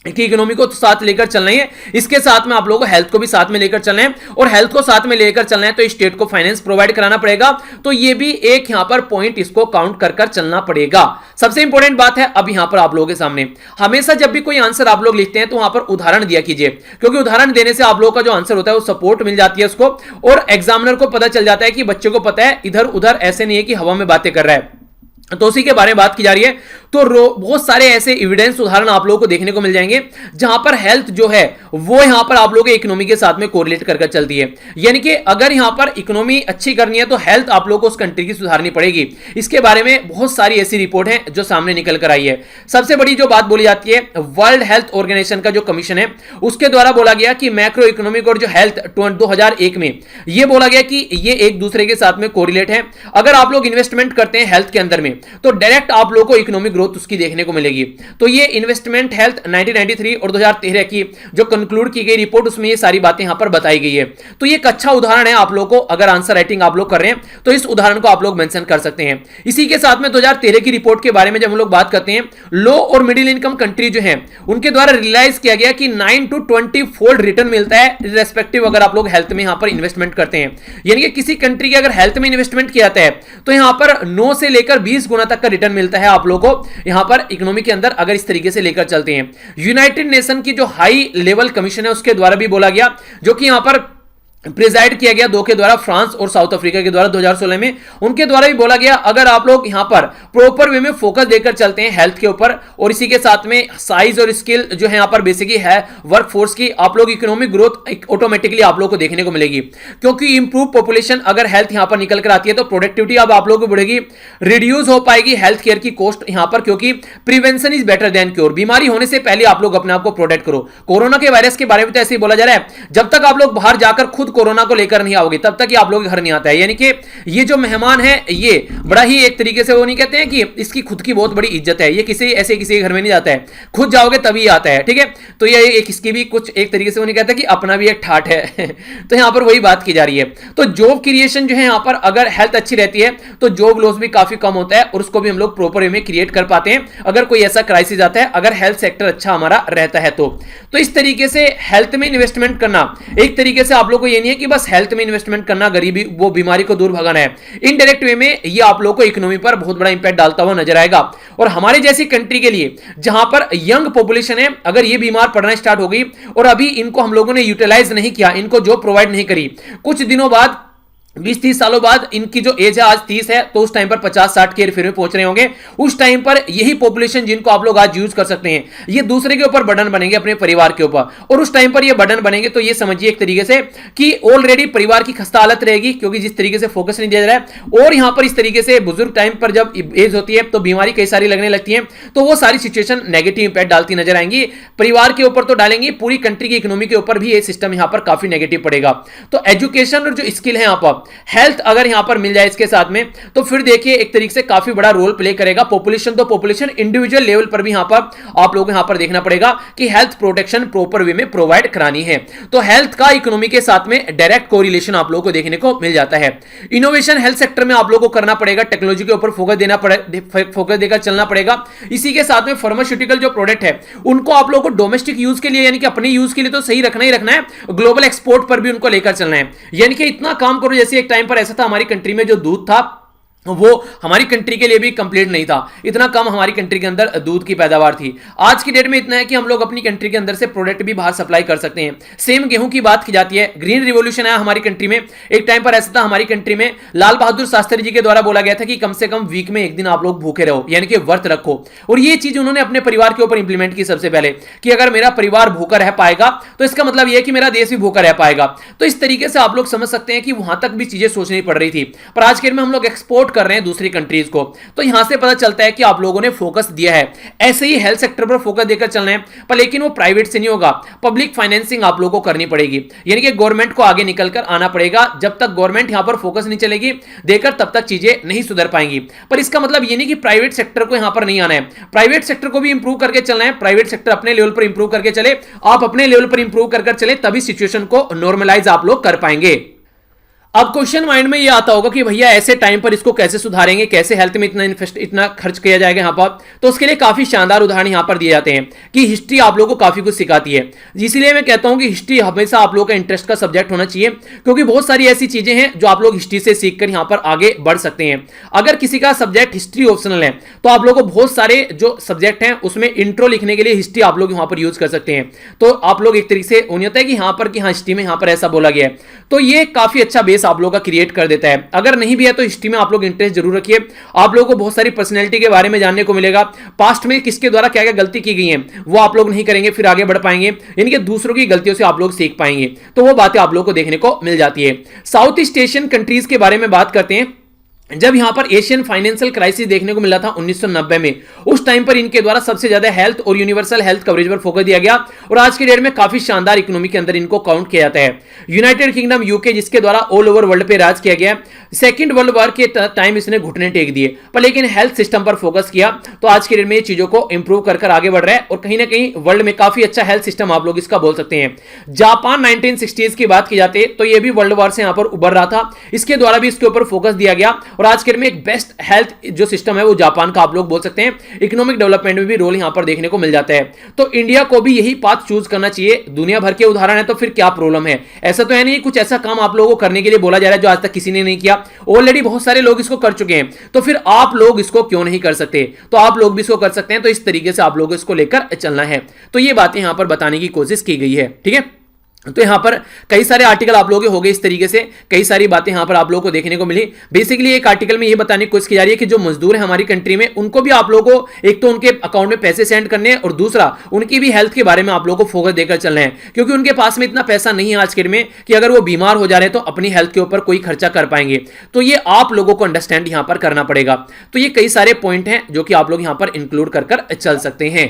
कि इकोनॉमी को तो साथ लेकर चलना है, इसके साथ में आप लोगों को हेल्थ को भी साथ में लेकर चलना है, और हेल्थ को साथ में लेकर चलना है तो स्टेट को फाइनेंस प्रोवाइड कराना पड़ेगा। तो ये भी एक यहां पर पॉइंट इसको काउंट कर चलना पड़ेगा। सबसे इंपॉर्टेंट बात है अब यहां पर आप लोगों के सामने हमेशा जब भी कोई आंसर आप लोग लिखते हैं तो वहां पर उदाहरण दिया कीजिए, क्योंकि उदाहरण देने से आप लोगों का जो आंसर होता है वो सपोर्ट मिल जाती है उसको, और एग्जामिनर को पता चल जाता है कि बच्चे को पता है इधर उधर ऐसे नहीं है कि हवा में बातें कर रहा है। तो उसी के बारे में बात की जा रही है। तो बहुत सारे ऐसे एविडेंस उदाहरण आप लोगों को देखने को मिल जाएंगे जहां पर हेल्थ जो है वो यहां पर आप लोगों के इकोनॉमी के साथ में कोरिलेट कर चलती है, यानी कि अगर यहां पर इकोनॉमी अच्छी करनी है तो हेल्थ आप लोगों को उस कंट्री की सुधारनी पड़ेगी। इसके बारे में बहुत सारी ऐसी रिपोर्ट है जो सामने निकल कर आई है। सबसे बड़ी जो बात बोली जाती है वर्ल्ड हेल्थ ऑर्गेनाइजेशन का जो कमीशन है उसके द्वारा बोला गया कि मैक्रो इकोनॉमिक और जो हेल्थ 2001 में ये बोला गया कि ये एक दूसरे के साथ में कोरिलेट है। अगर आप लोग इन्वेस्टमेंट करते हैं हेल्थ के अंदर में में, तो डायरेक्ट आप लोगों को इकोनॉमिक ग्रोथ उसकी देखने को मिलेगी। तो ये इन्वेस्टमेंट हेल्थ 1993 और 2013 की जो कंक्लूड की गई रिपोर्ट, उसमें ये सारी बातें यहां पर बताई गई है। तो ये एक अच्छा उदाहरण है आप लोगों को, अगर आंसर राइटिंग आप लोग कर रहे हैं तो इस उदाहरण को आप लोग मेंशन कर सकते हैं। इसी के साथ में 2013 की रिपोर्ट के बारे में जब हम लोग बात करते हैं, लो और मिडिल इनकम कंट्री जो है उनके द्वारा रियलाइज किया गया कि 9 to 20 फोल्ड रिटर्न मिलता है रिस्पेक्टिव अगर आप लोग हेल्थ में यहां पर इन्वेस्टमेंट करते हैं। यानी कि किसी कंट्री के अगर हेल्थ में इन्वेस्टमेंट किया जाता है तो यहां पर 9 से लेकर 20 गुना तक का रिटर्न मिलता है आप लोगों को यहां पर इकोनॉमी के अंदर, अगर इस तरीके से लेकर चलते हैं। यूनाइटेड नेशन की जो हाई लेवल कमीशन है उसके द्वारा भी बोला गया, जो कि यहां पर प्रिजाइड किया गया 2 के द्वारा, फ्रांस और साउथ अफ्रीका के द्वारा 2016 में, उनके द्वारा भी बोला गया अगर आप लोग यहां पर प्रॉपर वे में फोकस देकर चलते हैं हेल्थ के ऊपर, और इसी के साथ में साइज और स्किल जो है यहां पर बेसिकली है वर्क फोर्स की, आप लोग इकोनॉमिक ग्रोथ ऑटोमेटिकली आप लोग को देखने को मिलेगी। क्योंकि इंप्रूव पॉपुलेशन अगर हेल्थ यहां पर निकल कर आती है तो प्रोडक्टिविटी अब आप लोगों को बढ़ेगी, रिड्यूस हो पाएगी हेल्थ केयर की कॉस्ट यहां पर, क्योंकि prevention is better than cure. बीमारी होने से पहले आप लोग अपने आप को प्रोटेक्ट करो। कोरोना के वायरस के बारे में तो ऐसे ही बोला जा रहा है, जब तक आप लोग बाहर जाकर खुद कोरोना को लेकर नहीं आओगे तब तक ये आप लोग घर नहीं आता है। यानी कि ये जो मेहमान है ये बड़ा ही एक तरीके से, वो नहीं कहते हैं कि इसकी खुद की बहुत बड़ी इज्जत है, ये किसी ऐसे किसी के घर में नहीं जाता है, खुद जाओगे तभी आता है, ठीक है। तो ये एक इसकी भी कुछ एक तरीके से वो नहीं कहता कि अपना भी एक ठाठ है तो यहां पर वही बात की जा रही है। तो जॉब क्रिएशन जो है यहां पर अगर हेल्थ अच्छी रहती है तो जॉब लॉस भी काफी कम होता है, और उसको भी हम लोग प्रॉपर वे में क्रिएट कर पाते हैं अगर कोई ऐसा क्राइसिस आता है, अगर हेल्थ सेक्टर अच्छा हमारा रहता है तो इस तरीके से हेल्थ में इन्वेस्टमेंट करना एक तरीके से आप लोग को ये नहीं है कि बस हेल्थ में इन्वेस्टमेंट करना, गरीबी वो बीमारी को दूर भगाना है। इनडायरेक्ट वे में ये आप लोगों को इकोनॉमी पर बहुत बड़ा इंपैक्ट डालता हुआ नजर आएगा। और हमारे जैसी कंट्री के लिए जहां पर यंग पॉपुलेशन है, अगर ये बीमार पड़ना स्टार्ट हो गई और अभी इनको हम लोगों ने यूटिलाइज नहीं किया, इनको जॉब प्रोवाइड नहीं करी, कुछ दिनों बाद 20-30 सालों बाद इनकी जो एज है आज 30 है, तो उस टाइम पर 50-60 के फिर में पहुंच रहे होंगे। उस टाइम पर यही पॉपुलेशन जिनको आप लोग आज यूज कर सकते हैं, ये दूसरे के ऊपर बर्डन बनेंगे, अपने परिवार के ऊपर, और उस टाइम पर ये बर्डन बनेंगे तो ये समझिए एक तरीके से कि ऑलरेडी परिवार की खस्ता हालत रहेगी, क्योंकि जिस तरीके से फोकस नहीं दिया जा रहा है। और यहां पर इस तरीके से बुजुर्ग टाइम पर जब एज होती है तो बीमारी कई सारी लगने लगती है, तो वो सारी सिचुएशन नेगेटिव इंपैक्ट डालती नजर आएंगी। परिवार के ऊपर तो डालेंगी, पूरी कंट्री की इकोनॉमी के ऊपर भी ये सिस्टम यहां पर काफी नेगेटिव पड़ेगा। तो एजुकेशन और जो स्किल है यहां पर, हेल्थ अगर यहां पर मिल जाए इसके साथ में, तो फिर देखिए एक तरीके से काफी बड़ा रोल प्ले करेगा। पॉपुलेशन तो पॉपुलेशन, इंडिविजुअल लेवल पर भी यहां पर आप लोगों को यहां पर देखना पड़ेगा कि हेल्थ प्रोटेक्शन प्रॉपर वे में प्रोवाइड करानी है। तो हेल्थ का इकोनॉमी के साथ में डायरेक्ट कोरिलेशन आप लोगों को देखने को मिल जाता है। इनोवेशन हेल्थ सेक्टर में आप लोगों को करना पड़ेगा, टेक्नोलॉजी के ऊपर फोकस देकर चलना पड़ेगा। इसी के साथ में फार्मास्यूटिकल जो प्रोडक्ट है उनको आप लोगों को डोमेस्टिक यूज के लिए, यानी कि अपने यूज के लिए तो सही रखना ही रखना है, ग्लोबल एक्सपोर्ट पर भी उनको लेकर चलना है। यानी कि इतना काम करो, जैसे एक टाइम पर ऐसा था हमारी कंट्री में जो दूध था वो हमारी कंट्री के लिए भी कंप्लीट नहीं था, इतना कम हमारी कंट्री के अंदर दूध की पैदावार थी। आज की डेट में इतना है कि हम लोग अपनी कंट्री के अंदर से प्रोडक्ट भी बाहर सप्लाई कर सकते हैं। सेम गेहूं की बात की जाती है, ग्रीन रिवॉल्यूशन आया हमारी कंट्री में। एक टाइम पर ऐसा था हमारी कंट्री में, लाल बहादुर शास्त्री जी के द्वारा बोला गया था कि कम से कम वीक में एक दिन आप लोग भूखे रहो, यानी कि व्रत रखो। और ये चीज उन्होंने अपने परिवार के ऊपर इंप्लीमेंट की सबसे पहले, कि अगर मेरा परिवार भूखा रह पाएगा तो इसका मतलब यह कि मेरा देश भी भूखा रह पाएगा। तो इस तरीके से आप लोग समझ सकते हैं कि वहां तक भी चीजें सोचनी पड़ रही थी। पर आज के डेट में हम लोग एक्सपोर्ट कर रहे हैं दूसरी कंट्री को, तो यहां से पता चलता है कि आप लोगों ने फोकस दिया है। ऐसे ही हेल्थ सेक्टर पर फोकस देकर चलना है, पर लेकिन वो प्राइवेट से नहीं होगा, पब्लिक फाइनेंसिंग आप लोगों को करनी पड़ेगी। यानी कि गवर्नमेंट को आगे निकलकर आना पड़ेगा। जब तक गवर्नमेंट यहां पर फोकस नहीं चलेगी देकर, तब तक चीजें नहीं सुधर पाएंगी। पर इसका मतलब ये नहीं कि प्राइवेट सेक्टर को यहां पर नहीं आना है, प्राइवेट सेक्टर को भी इंप्रूव करके चलना है। प्राइवेट सेक्टर अपने लेवल पर इंप्रूव करके चले, आप अपने लेवल पर इंप्रूव कर चले, तभी सिचुएशन को नॉर्मलाइज आप लोग कर पाएंगे। अब क्वेश्चन माइंड में ये आता होगा कि भैया ऐसे टाइम पर इसको कैसे सुधारेंगे, कैसे हेल्थ में इतना खर्च किया जाएगा यहाँ पर। तो उसके लिए काफी शानदार उदाहरण यहाँ पर दिए जाते हैं कि हिस्ट्री आप लोगों को काफी कुछ सिखाती है। इसीलिए मैं कहता हूं कि हिस्ट्री हमेशा आप लोगों का इंटरेस्ट का सब्जेक्ट होना चाहिए, क्योंकि बहुत सारी ऐसी चीजें हैं जो आप लोग हिस्ट्री से सीखकर यहाँ पर आगे बढ़ सकते हैं। अगर किसी का सब्जेक्ट हिस्ट्री ऑप्शनल है तो आप लोग को बहुत सारे जो सब्जेक्ट हैं उसमें इंट्रो लिखने के लिए हिस्ट्री आप लोग यहाँ पर यूज कर सकते हैं। तो आप लोग एक तरीके से होता है कि यहाँ पर हिस्ट्री में यहाँ पर ऐसा बोला गया है, तो ये काफी अच्छा बेस आप लोग का क्रिएट कर देता है। अगर नहीं भी है तो हिस्ट्री में आप लोग इंटरेस्ट जरूर रखिए, आप लोगों को बहुत सारी पर्सनैलिटी के बारे में जानने को मिलेगा। पास्ट में किसके द्वारा क्या क्या गलती की गई है वो आप लोग नहीं करेंगे, फिर आगे बढ़ पाएंगे, यानी कि दूसरों की गलतियों से आप लोग सीख पाएंगे। तो वो बातें आप लोग को देखने को मिल जाती है। साउथ ईस्ट एशियन कंट्रीज के बारे में बात करते हैं। जब यहां पर एशियन फाइनेंशियल क्राइसिस देखने को मिला था 1990 में, उस टाइम पर इनके द्वारा सबसे ज्यादा हेल्थ और यूनिवर्सल हेल्थ कवरेज पर फोकस दिया गया और आज के डेट में काफी शानदार इकोनॉमी के अंदर इनको काउंट किया जाता है। यूनाइटेड किंगडम यूके जिसके द्वारा ऑल ओवर वर्ल्ड पे राज किया गया, सेकंड वर्ल्ड वॉर के टाइम इसने घुटने टेक दिए पर लेकिन हेल्थ सिस्टम पर फोकस किया, तो आज के डेट में ये चीजों को इंप्रूव कर आगे बढ़ रहा है और कहीं ना कहीं वर्ल्ड में काफी अच्छा हेल्थ सिस्टम आप लोग इसका बोल सकते हैं। जापान 1960s की बात की जाती है तो ये भी वर्ल्ड वॉर से यहां पर उभर रहा था, इसके द्वारा भी इसके ऊपर फोकस दिया गया और आज के डेट में एक बेस्ट हेल्थ जो सिस्टम है वो जापान का आप लोग बोल सकते हैं। इकोनॉमिक डेवलपमेंट में भी रोल यहां पर देखने को मिल जाता है। तो इंडिया को भी यही पाथ चूज करना चाहिए। दुनिया भर के उदाहरण है तो फिर क्या प्रॉब्लम है? ऐसा तो है नहीं कुछ ऐसा काम आप लोगों को करने के लिए बोला जा रहा है जो आज तक किसी ने नहीं किया, ऑलरेडी बहुत सारे लोग इसको कर चुके हैं, तो फिर आप लोग इसको क्यों नहीं कर सकते? तो आप लोग भी इसको कर सकते हैं। तो इस तरीके से आप लोग इसको लेकर चलना है। तो ये बातें यहां पर बताने की कोशिश की गई है, ठीक है। तो यहां पर कई सारे आर्टिकल आप लोगों के हो गए, इस तरीके से कई सारी बातें यहां पर आप लोगों को देखने को मिली। बेसिकली एक आर्टिकल में यह बताने की कोशिश की जा रही है कि जो मजदूर है हमारी कंट्री में, उनको भी आप लोगों को एक तो उनके अकाउंट में पैसे सेंड करने हैं और दूसरा उनकी भी हेल्थ के बारे में आप लोगों को फोकस देकर चलना है, क्योंकि उनके पास में इतना पैसा नहीं है आज के में कि अगर वो बीमार हो जा रहे हैं तो अपनी हेल्थ के ऊपर कोई खर्चा कर पाएंगे। तो ये आप लोगों को अंडरस्टैंड यहां पर करना पड़ेगा। तो ये कई सारे पॉइंट हैं जो कि आप लोग यहां पर इंक्लूड कर चल सकते हैं।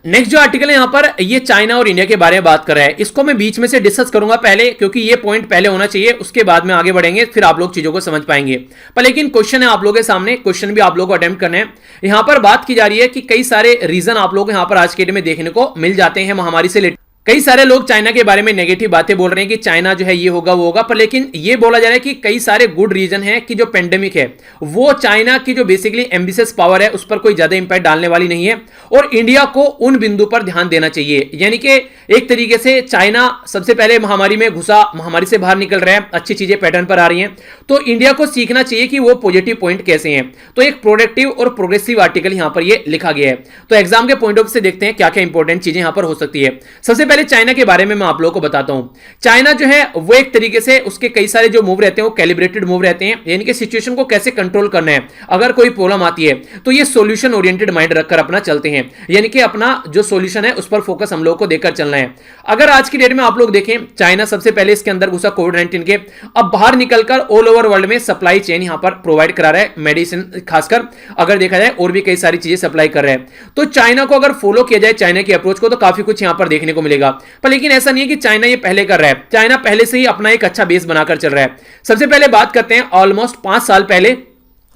नेक्स्ट जो आर्टिकल है यहां पर ये चाइना और इंडिया के बारे में बात कर रहा है। इसको मैं बीच में से डिस्कस करूंगा पहले, क्योंकि ये पॉइंट पहले होना चाहिए, उसके बाद में आगे बढ़ेंगे, फिर आप लोग चीजों को समझ पाएंगे। पर लेकिन क्वेश्चन है आप लोगों के सामने, क्वेश्चन भी आप लोगों को अटेम्प्ट करने हैं। यहां पर बात की जा रही है कि कई सारे रीजन आप लोग यहां पर आज के डेट में देखने को मिल जाते हैं महामारी से रिलेटेड। कई सारे लोग चाइना के बारे में नेगेटिव बातें बोल रहे हैं कि चाइना जो है ये होगा वो होगा, पर लेकिन ये बोला जा रहा है कि कई सारे गुड रीजन है कि जो पेंडेमिक है वो चाइना की जो बेसिकली एम्बिशियस पावर है उस पर कोई ज्यादा इंपैक्ट डालने वाली नहीं है और इंडिया को उन बिंदु पर ध्यान देना चाहिए। यानी कि एक तरीके से चाइना सबसे पहले महामारी में घुसा, महामारी से बाहर निकल रहा है, अच्छी चीजें पैटर्न पर आ रही हैं, तो इंडिया को सीखना चाहिए कि वो पॉजिटिव पॉइंट कैसे हैं। तो एक प्रोडक्टिव और प्रोग्रेसिव आर्टिकल यहां पर ये लिखा गया है। तो एग्जाम के पॉइंट ऑफ से देखते हैं क्या क्या इंपॉर्टेंट चीजें यहां पर हो सकती है। सबसे पहले चाइना के बारे में मैं आप लोगों को बताता हूं। चाइना जो है वो एक तरीके से उसके कई सारे जो मूव रहते हैं वो कैलिब्रेटेड मूव रहते हैं, यानी कि सिचुएशन को कैसे कंट्रोल करना है। अगर कोई प्रॉब्लम आती है तो ये सॉल्यूशन ओरिएंटेड माइंड रखकर अपना चलते हैं, यानी कि अपना जो सॉल्यूशन है उस पर फोकस हम लोग को देकर चलना है। अगर आज की डेट में आप लोग देखें, चाइना सबसे पहले इसके अंदर घुसा कोविड-19 के, अब बाहर निकलकर ऑल ओवर वर्ल्ड में सप्लाई चेन यहां पर प्रोवाइड करा रहा है, मेडिसिन खासकर अगर देखा जाए और भी कई सारी चीजें सप्लाई कर रहा है। तो चाइना को अगर फॉलो किया जाए चाइना की अप्रोच को तो काफी कुछ यहां पर देखने को मिलेगा। पर लेकिन ऐसा नहीं है कि चाइना ये पहले कर रहा है, चाइना पहले से ही अपना एक अच्छा बेस बनाकर चल रहा है। सबसे पहले बात करते हैं, ऑलमोस्ट 5 साल पहले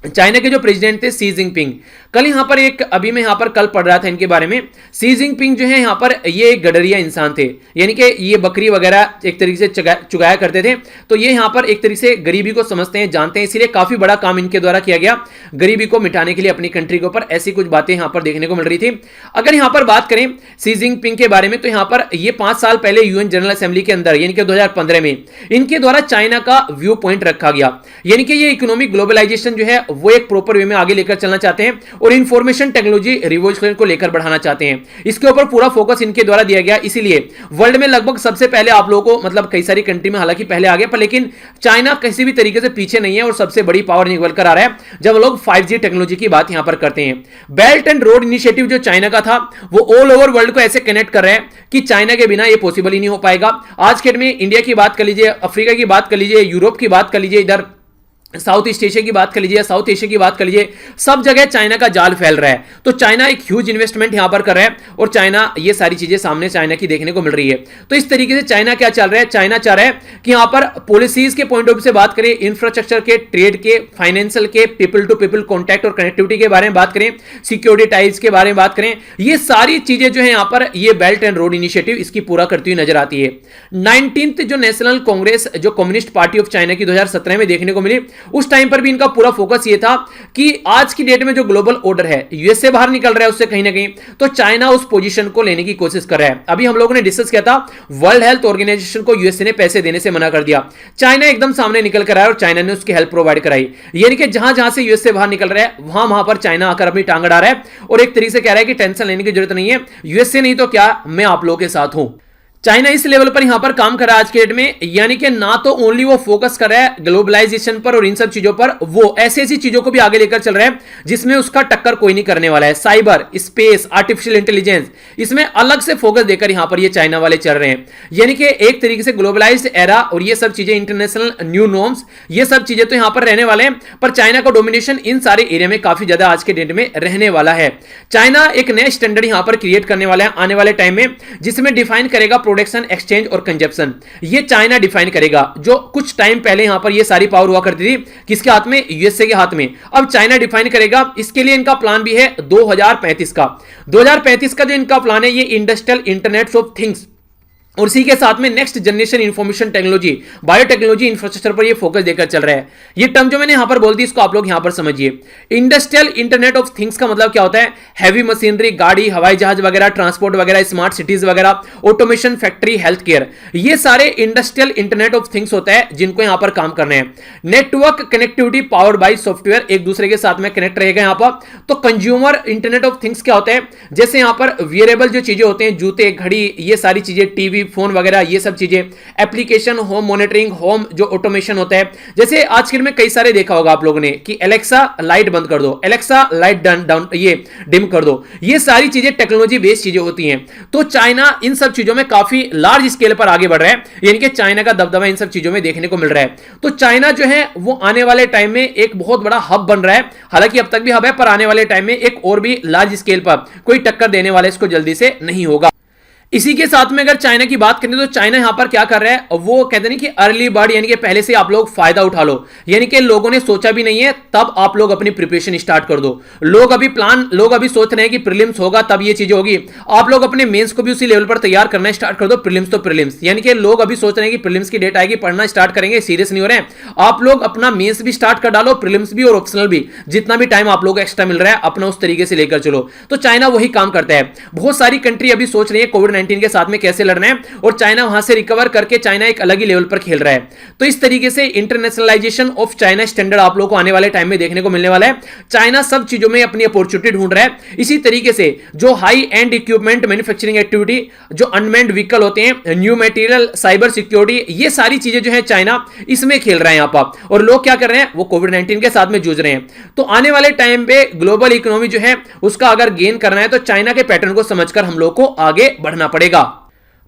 चाइना के जो प्रेसिडेंट थे शी जिनपिंग, कल यहां पर एक अभी मैं यहां पर कल पढ़ रहा था इनके बारे में। शी जिनपिंग जो है यहां पर ये एक गडरिया इंसान थे, यानी कि ये बकरी वगैरह एक तरीके से चुगाया करते थे। तो ये यहां पर एक तरीके से गरीबी को समझते हैं, जानते हैं, इसीलिए काफी बड़ा काम इनके द्वारा किया गया गरीबी को मिटाने के लिए अपनी कंट्री के ऊपर। ऐसी कुछ बातें यहां पर देखने को मिल रही थी। अगर यहां पर बात करें शी जिनपिंग के बारे में तो यहां पर ये 5 साल पहले यूएन जनरल असेंबली के अंदर यानी कि 2015 में इनके द्वारा चाइना का व्यू पॉइंट रखा गया, यानी कि ये इकोनॉमिक ग्लोबलाइजेशन जो है वो एक प्रॉपर वे में आगे लेकर चलना चाहते हैं और इंफॉर्मेशन टेक्नोलॉजी रिवॉल्यूशन को लेकर बढ़ाना चाहते हैं। इसके ऊपर पूरा फोकस इनके द्वारा दिया गया, इसीलिए वर्ल्ड में लगभग सबसे पहले आप लोगों को मतलब कई सारी कंट्री में हालांकि पहले आ गए, पर लेकिन चाइना किसी भी तरीके से पीछे नहीं है और सबसे बड़ी पावर निकल कर आ रहा है जब लोग 5G टेक्नोलॉजी की बात यहां पर करते हैं। बेल्ट एंड रोड इनिशिएटिव जो चाइना का था वो ऑल ओवर वर्ल्ड को ऐसे कनेक्ट कर रहा है कि चाइना के बिना ये पॉसिबल ही नहीं हो पाएगा। आज के में इंडिया की बात कर लीजिए, अफ्रीका की बात कर लीजिए, यूरोप की बात कर लीजिए, इधर साउथ ईस्ट एशिया की बात कर लीजिए, साउथ एशिया की बात कर लीजिए, सब जगह चाइना का जाल फैल रहा है। तो चाइना एक ह्यूज इन्वेस्टमेंट यहां पर कर रहा है और चाइना ये सारी चीजें सामने चाइना की देखने को मिल रही है। तो इस तरीके से चाइना क्या चल रहा है, चाइना चाह रहा है कि यहां पर पॉलिसीज के पॉइंट ऑफ व्यू से बात करें, इंफ्रास्ट्रक्चर के, ट्रेड के, फाइनेंशियल के, पीपल टू पीपल कॉन्टैक्ट और कनेक्टिविटी के बारे में बात करें, सिक्योरिटी टाइज के बारे में बात करें, ये सारी चीजें जो है यहां पर ये बेल्ट एंड रोड इनिशिएटिव इसकी पूरा करती हुई नजर आती है। 19th जो नेशनल कांग्रेस जो कम्युनिस्ट पार्टी ऑफ चाइना की 2017 में देखने को मिली, उस टाइम पर भी का पूरा फोकस ये था कि आज की डेट में जो ग्लोबल ऑर्डर है यूएसए बाहर निकल रहा है उससे कहीं ना कहीं, तो चाइना उस पोजीशन को लेने की कोशिश कर रहा है। अभी हम लोगों ने डिस्कस किया था वर्ल्ड हेल्थ ऑर्गेनाइजेशन को यूएसए ने पैसे देने से मना कर दिया, चाइना एकदम सामने निकल कर आया और चाइना ने उसकी हेल्प प्रोवाइड कराई। यानी कि जहां जहां से यूएसए बाहर निकल रहा है वहां पर चाइना आकर अपनी टांग अड़ा रहा है और एक तरीके से कह रहा है कि टेंशन लेने की जरूरत नहीं है, यूएसए नहीं तो क्या मैं आप लोगों के साथ हूं। चाइना इस लेवल पर यहां पर काम कर रहा है आज के डेट में, यानी कि ना तो ओनली वो फोकस कर रहा है ग्लोबलाइजेशन पर और इन सब चीजों पर, वो ऐसी ऐसी चीजों को भी आगे लेकर चल रहा है जिसमें उसका टक्कर कोई नहीं करने वाला है। साइबर, स्पेस, आर्टिफिशियल इंटेलिजेंस, इसमें अलग से फोकस देकर यहां पर ये चाइना वाले चल रहे हैं। यानी कि एक तरीके से ग्लोबलाइज्ड एरा और ये सब चीजें, इंटरनेशनल न्यू नॉर्म्स, ये सब चीजें तो यहां पर रहने वाले हैं, पर चाइना का डोमिनेशन इन सारे एरिया में काफी ज्यादा आज के डेट में रहने वाला है। चाइना एक नया स्टैंडर्ड यहां पर क्रिएट करने वाला है आने वाले टाइम में, जिसमें डिफाइन करेगा प्रोडक्शन, एक्सचेंज और कंजप्शन। ये चाइना डिफाइन करेगा। जो कुछ टाइम पहले यहां पर ये सारी पावर हुआ करती थी किसके हाथ में? यूएसए के हाथ में। अब चाइना डिफाइन करेगा। इसके लिए इनका प्लान भी है 2035 का। 2035 का जो इनका प्लान है, ये इंडस्ट्रियल इंटरनेट ऑफ थिंग्स और इसी के साथ में next generation information technology, biotechnology infrastructure पर ये फोकस देकर चल रहा है। ये टर्म जो मैंने यहां पर बोल दी, इसको आप लोग यहां पर समझिए। इंडस्ट्रियल इंटरनेट ऑफ थिंग्स का मतलब क्या होता है? हैवी मशीनरी, गाड़ी, हवाई जहाज वगैरह, ट्रांसपोर्ट वगैरह, स्मार्ट सिटीज वगैरह, ऑटोमेशन, फैक्ट्री, हेल्थ केयर, ये सारे इंडस्ट्रियल इंटरनेट ऑफ थिंग्स होता है जिनको यहां पर काम करने हैं। Network connectivity powered by software, एक दूसरे के साथ में कनेक्ट रहेगा यहां पर। तो कंज्यूमर इंटरनेट ऑफ थिंग्स क्या होता है? जैसे यहां पर वियरेबल जो चीजें होते हैं, जूते, घड़ी, ये सारी चीजें, टीवी, फोन वगैरह, ये सब चीजें, एप्लीकेशन, होम मॉनिटरिंग, होम जो ऑटोमेशन होता है। जैसे आजकल में कई सारे देखा होगा आप लोगों ने कि एलेक्सा लाइट बंद कर दो, एलेक्सा लाइट डाउन, ये डिम कर दो, ये सारी चीजें टेक्नोलॉजी बेस्ड चीजें होती हैं। तो चाइना इन सब चीजों में काफी लार्ज स्केल पर आगे बढ़ रहा है, यानी कि चाइना का दबदबा इन सब चीजों में देखने को मिल रहा है। तो चाइना जो है वो आने वाले टाइम में एक बहुत बड़ा हब बन रहा है। हालांकि अब तक भी हब है, पर आने वाले टाइम में एक और भी लार्ज स्केल पर कोई टक्कर देने वाला इसको जल्दी से नहीं होगा। इसी के साथ में अगर चाइना की बात करें तो चाइना यहां पर क्या कर रहा है? वो कहते हैं कि अर्ली बर्ड, यानी कि पहले से आप लोग फायदा उठा लो। यानी कि लोगों ने सोचा भी नहीं है तब आप लोग अपनी प्रिपरेशन स्टार्ट कर दो। लोग अभी सोच रहे हैं कि प्रीलिम्स होगा तब ये चीजें होगी, आप लोग अपने मेंस को भी उसी लेवल पर तैयार करना स्टार्ट कर दो। प्रीलिम्स तो प्रीलिम्स, यानी कि लोग अभी सोच रहे हैं कि प्रीलिम्स की डेट आएगी, पढ़ना स्टार्ट करेंगे, सीरियस नहीं हो रहे हैं। आप लोग अपना मेंस भी स्टार्ट कर डालो, प्रीलिम्स भी और ऑप्शनल भी, जितना भी टाइम आप लोग एक्स्ट्रा मिल रहा है अपना उस तरीके से लेकर चलो। तो चाइना वही काम करता है। बहुत सारी कंट्री अभी सोच रही है कोविड-19 के साथ में कैसे लड़ना है, और चाइना वहां से रिकवर करके चाइना एक अलग ही लेवल पर खेल रहा है। तो इस तरीके से इंटरनेशनलाइजेशन ऑफ चाइना स्टैंडर्ड आप लोगों को आने वाले टाइम में देखने को मिलने वाला है। चाइना सब चीजों में अपनी अपॉर्चुनिटी ढूंढ रहा है। इसी तरीके से जो high and equipment manufacturing activity, जो अनमैन्ड व्हीकल होते हैं, न्यू मटेरियल, साइबर सिक्योरिटी, ये सारी चीजें जो है चाइना इसमें खेल रहा है यहां पर। और लोग क्या कर रहे हैं? वो कोविड-19 के साथ में जूझ रहे हैं। तो आने वाले टाइम पे ग्लोबल इकोनॉमी जो है उसका अगर गेन करना है तो चाइना के पैटर्न को समझकर हम लोग को आगे बढ़ना पड़ेगा।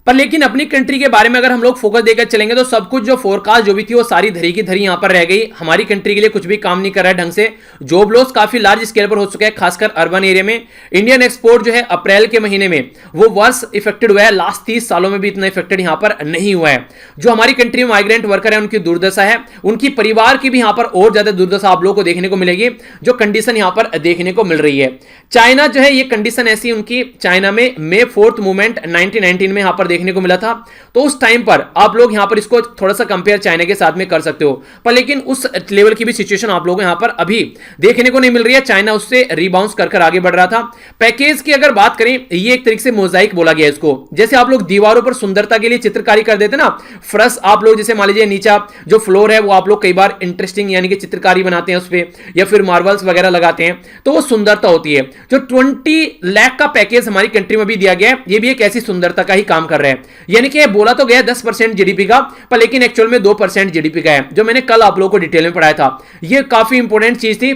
पर लेकिन अपनी कंट्री के बारे में अगर हम लोग फोकस देकर चलेंगे तो सब कुछ जो फोरकास्ट जो भी थी वो सारी धरी की धरी यहां पर रह गई। हमारी कंट्री के लिए कुछ भी काम नहीं कर रहा है ढंग से। जॉब लॉस काफी लार्ज स्केल पर हो चुका है, खासकर अर्बन एरिया में। इंडियन एक्सपोर्ट जो है अप्रैल के महीने में वो वर्ष इफेक्टेड हुआ है, लास्ट 30 सालों में भी इतना इफेक्टेड यहां पर नहीं हुआ है। जो हमारी कंट्री में माइग्रेंट वर्कर है उनकी दुर्दशा है, उनकी परिवार की भी यहां पर और ज्यादा दुर्दशा आप लोगों को देखने को मिलेगी, जो कंडीशन यहां पर देखने को मिल रही है। चाइना जो है ये कंडीशन ऐसी उनकी, चाइना में मे 4th मूवमेंट 1919 में यहां पर देखने को मिला था। तो उस टाइम पर आप लोग यहां पर इसको थोड़ा सा कंपेयर चाइना के साथ में कर सकते हो, पर लेकिन उस लेवल की भी सिचुएशन आप लोगों को यहां पर अभी देखने को नहीं मिल रही है। चाइना उससे रिबाउंस कर आगे बढ़ रहा था। पैकेज की अगर बात करें, ये एक तरीके से मोजाइक बोला गया इसको। जैसे आप लोग दीवारों पर सुंदरता के लिए चित्रकारी कर देते ना, फर्श आप लोग जैसे मान लीजिए नीचा जो फ्लोर है वो आप लोग कई बार इंटरेस्टिंग यानी कि चित्रकारी बनाते हैं उस पर, या फिर मार्बल्स वगैरह लगाते हैं, तो वो सुंदरता होती है। जो 20 लाख का पैकेज हमारी कंट्री में भी दिया गया है, ये भी एक ऐसी सुंदरता का ही काम कर रहा है। यानी कि बोला तो गया 10% जीडीपी का, पर लेकिन एक्चुअल में 2% जीडीपी का है, जो मैंने कल आप लोगों को डिटेल में पढ़ाया था। ये काफी इंपॉर्टेंट चीज थी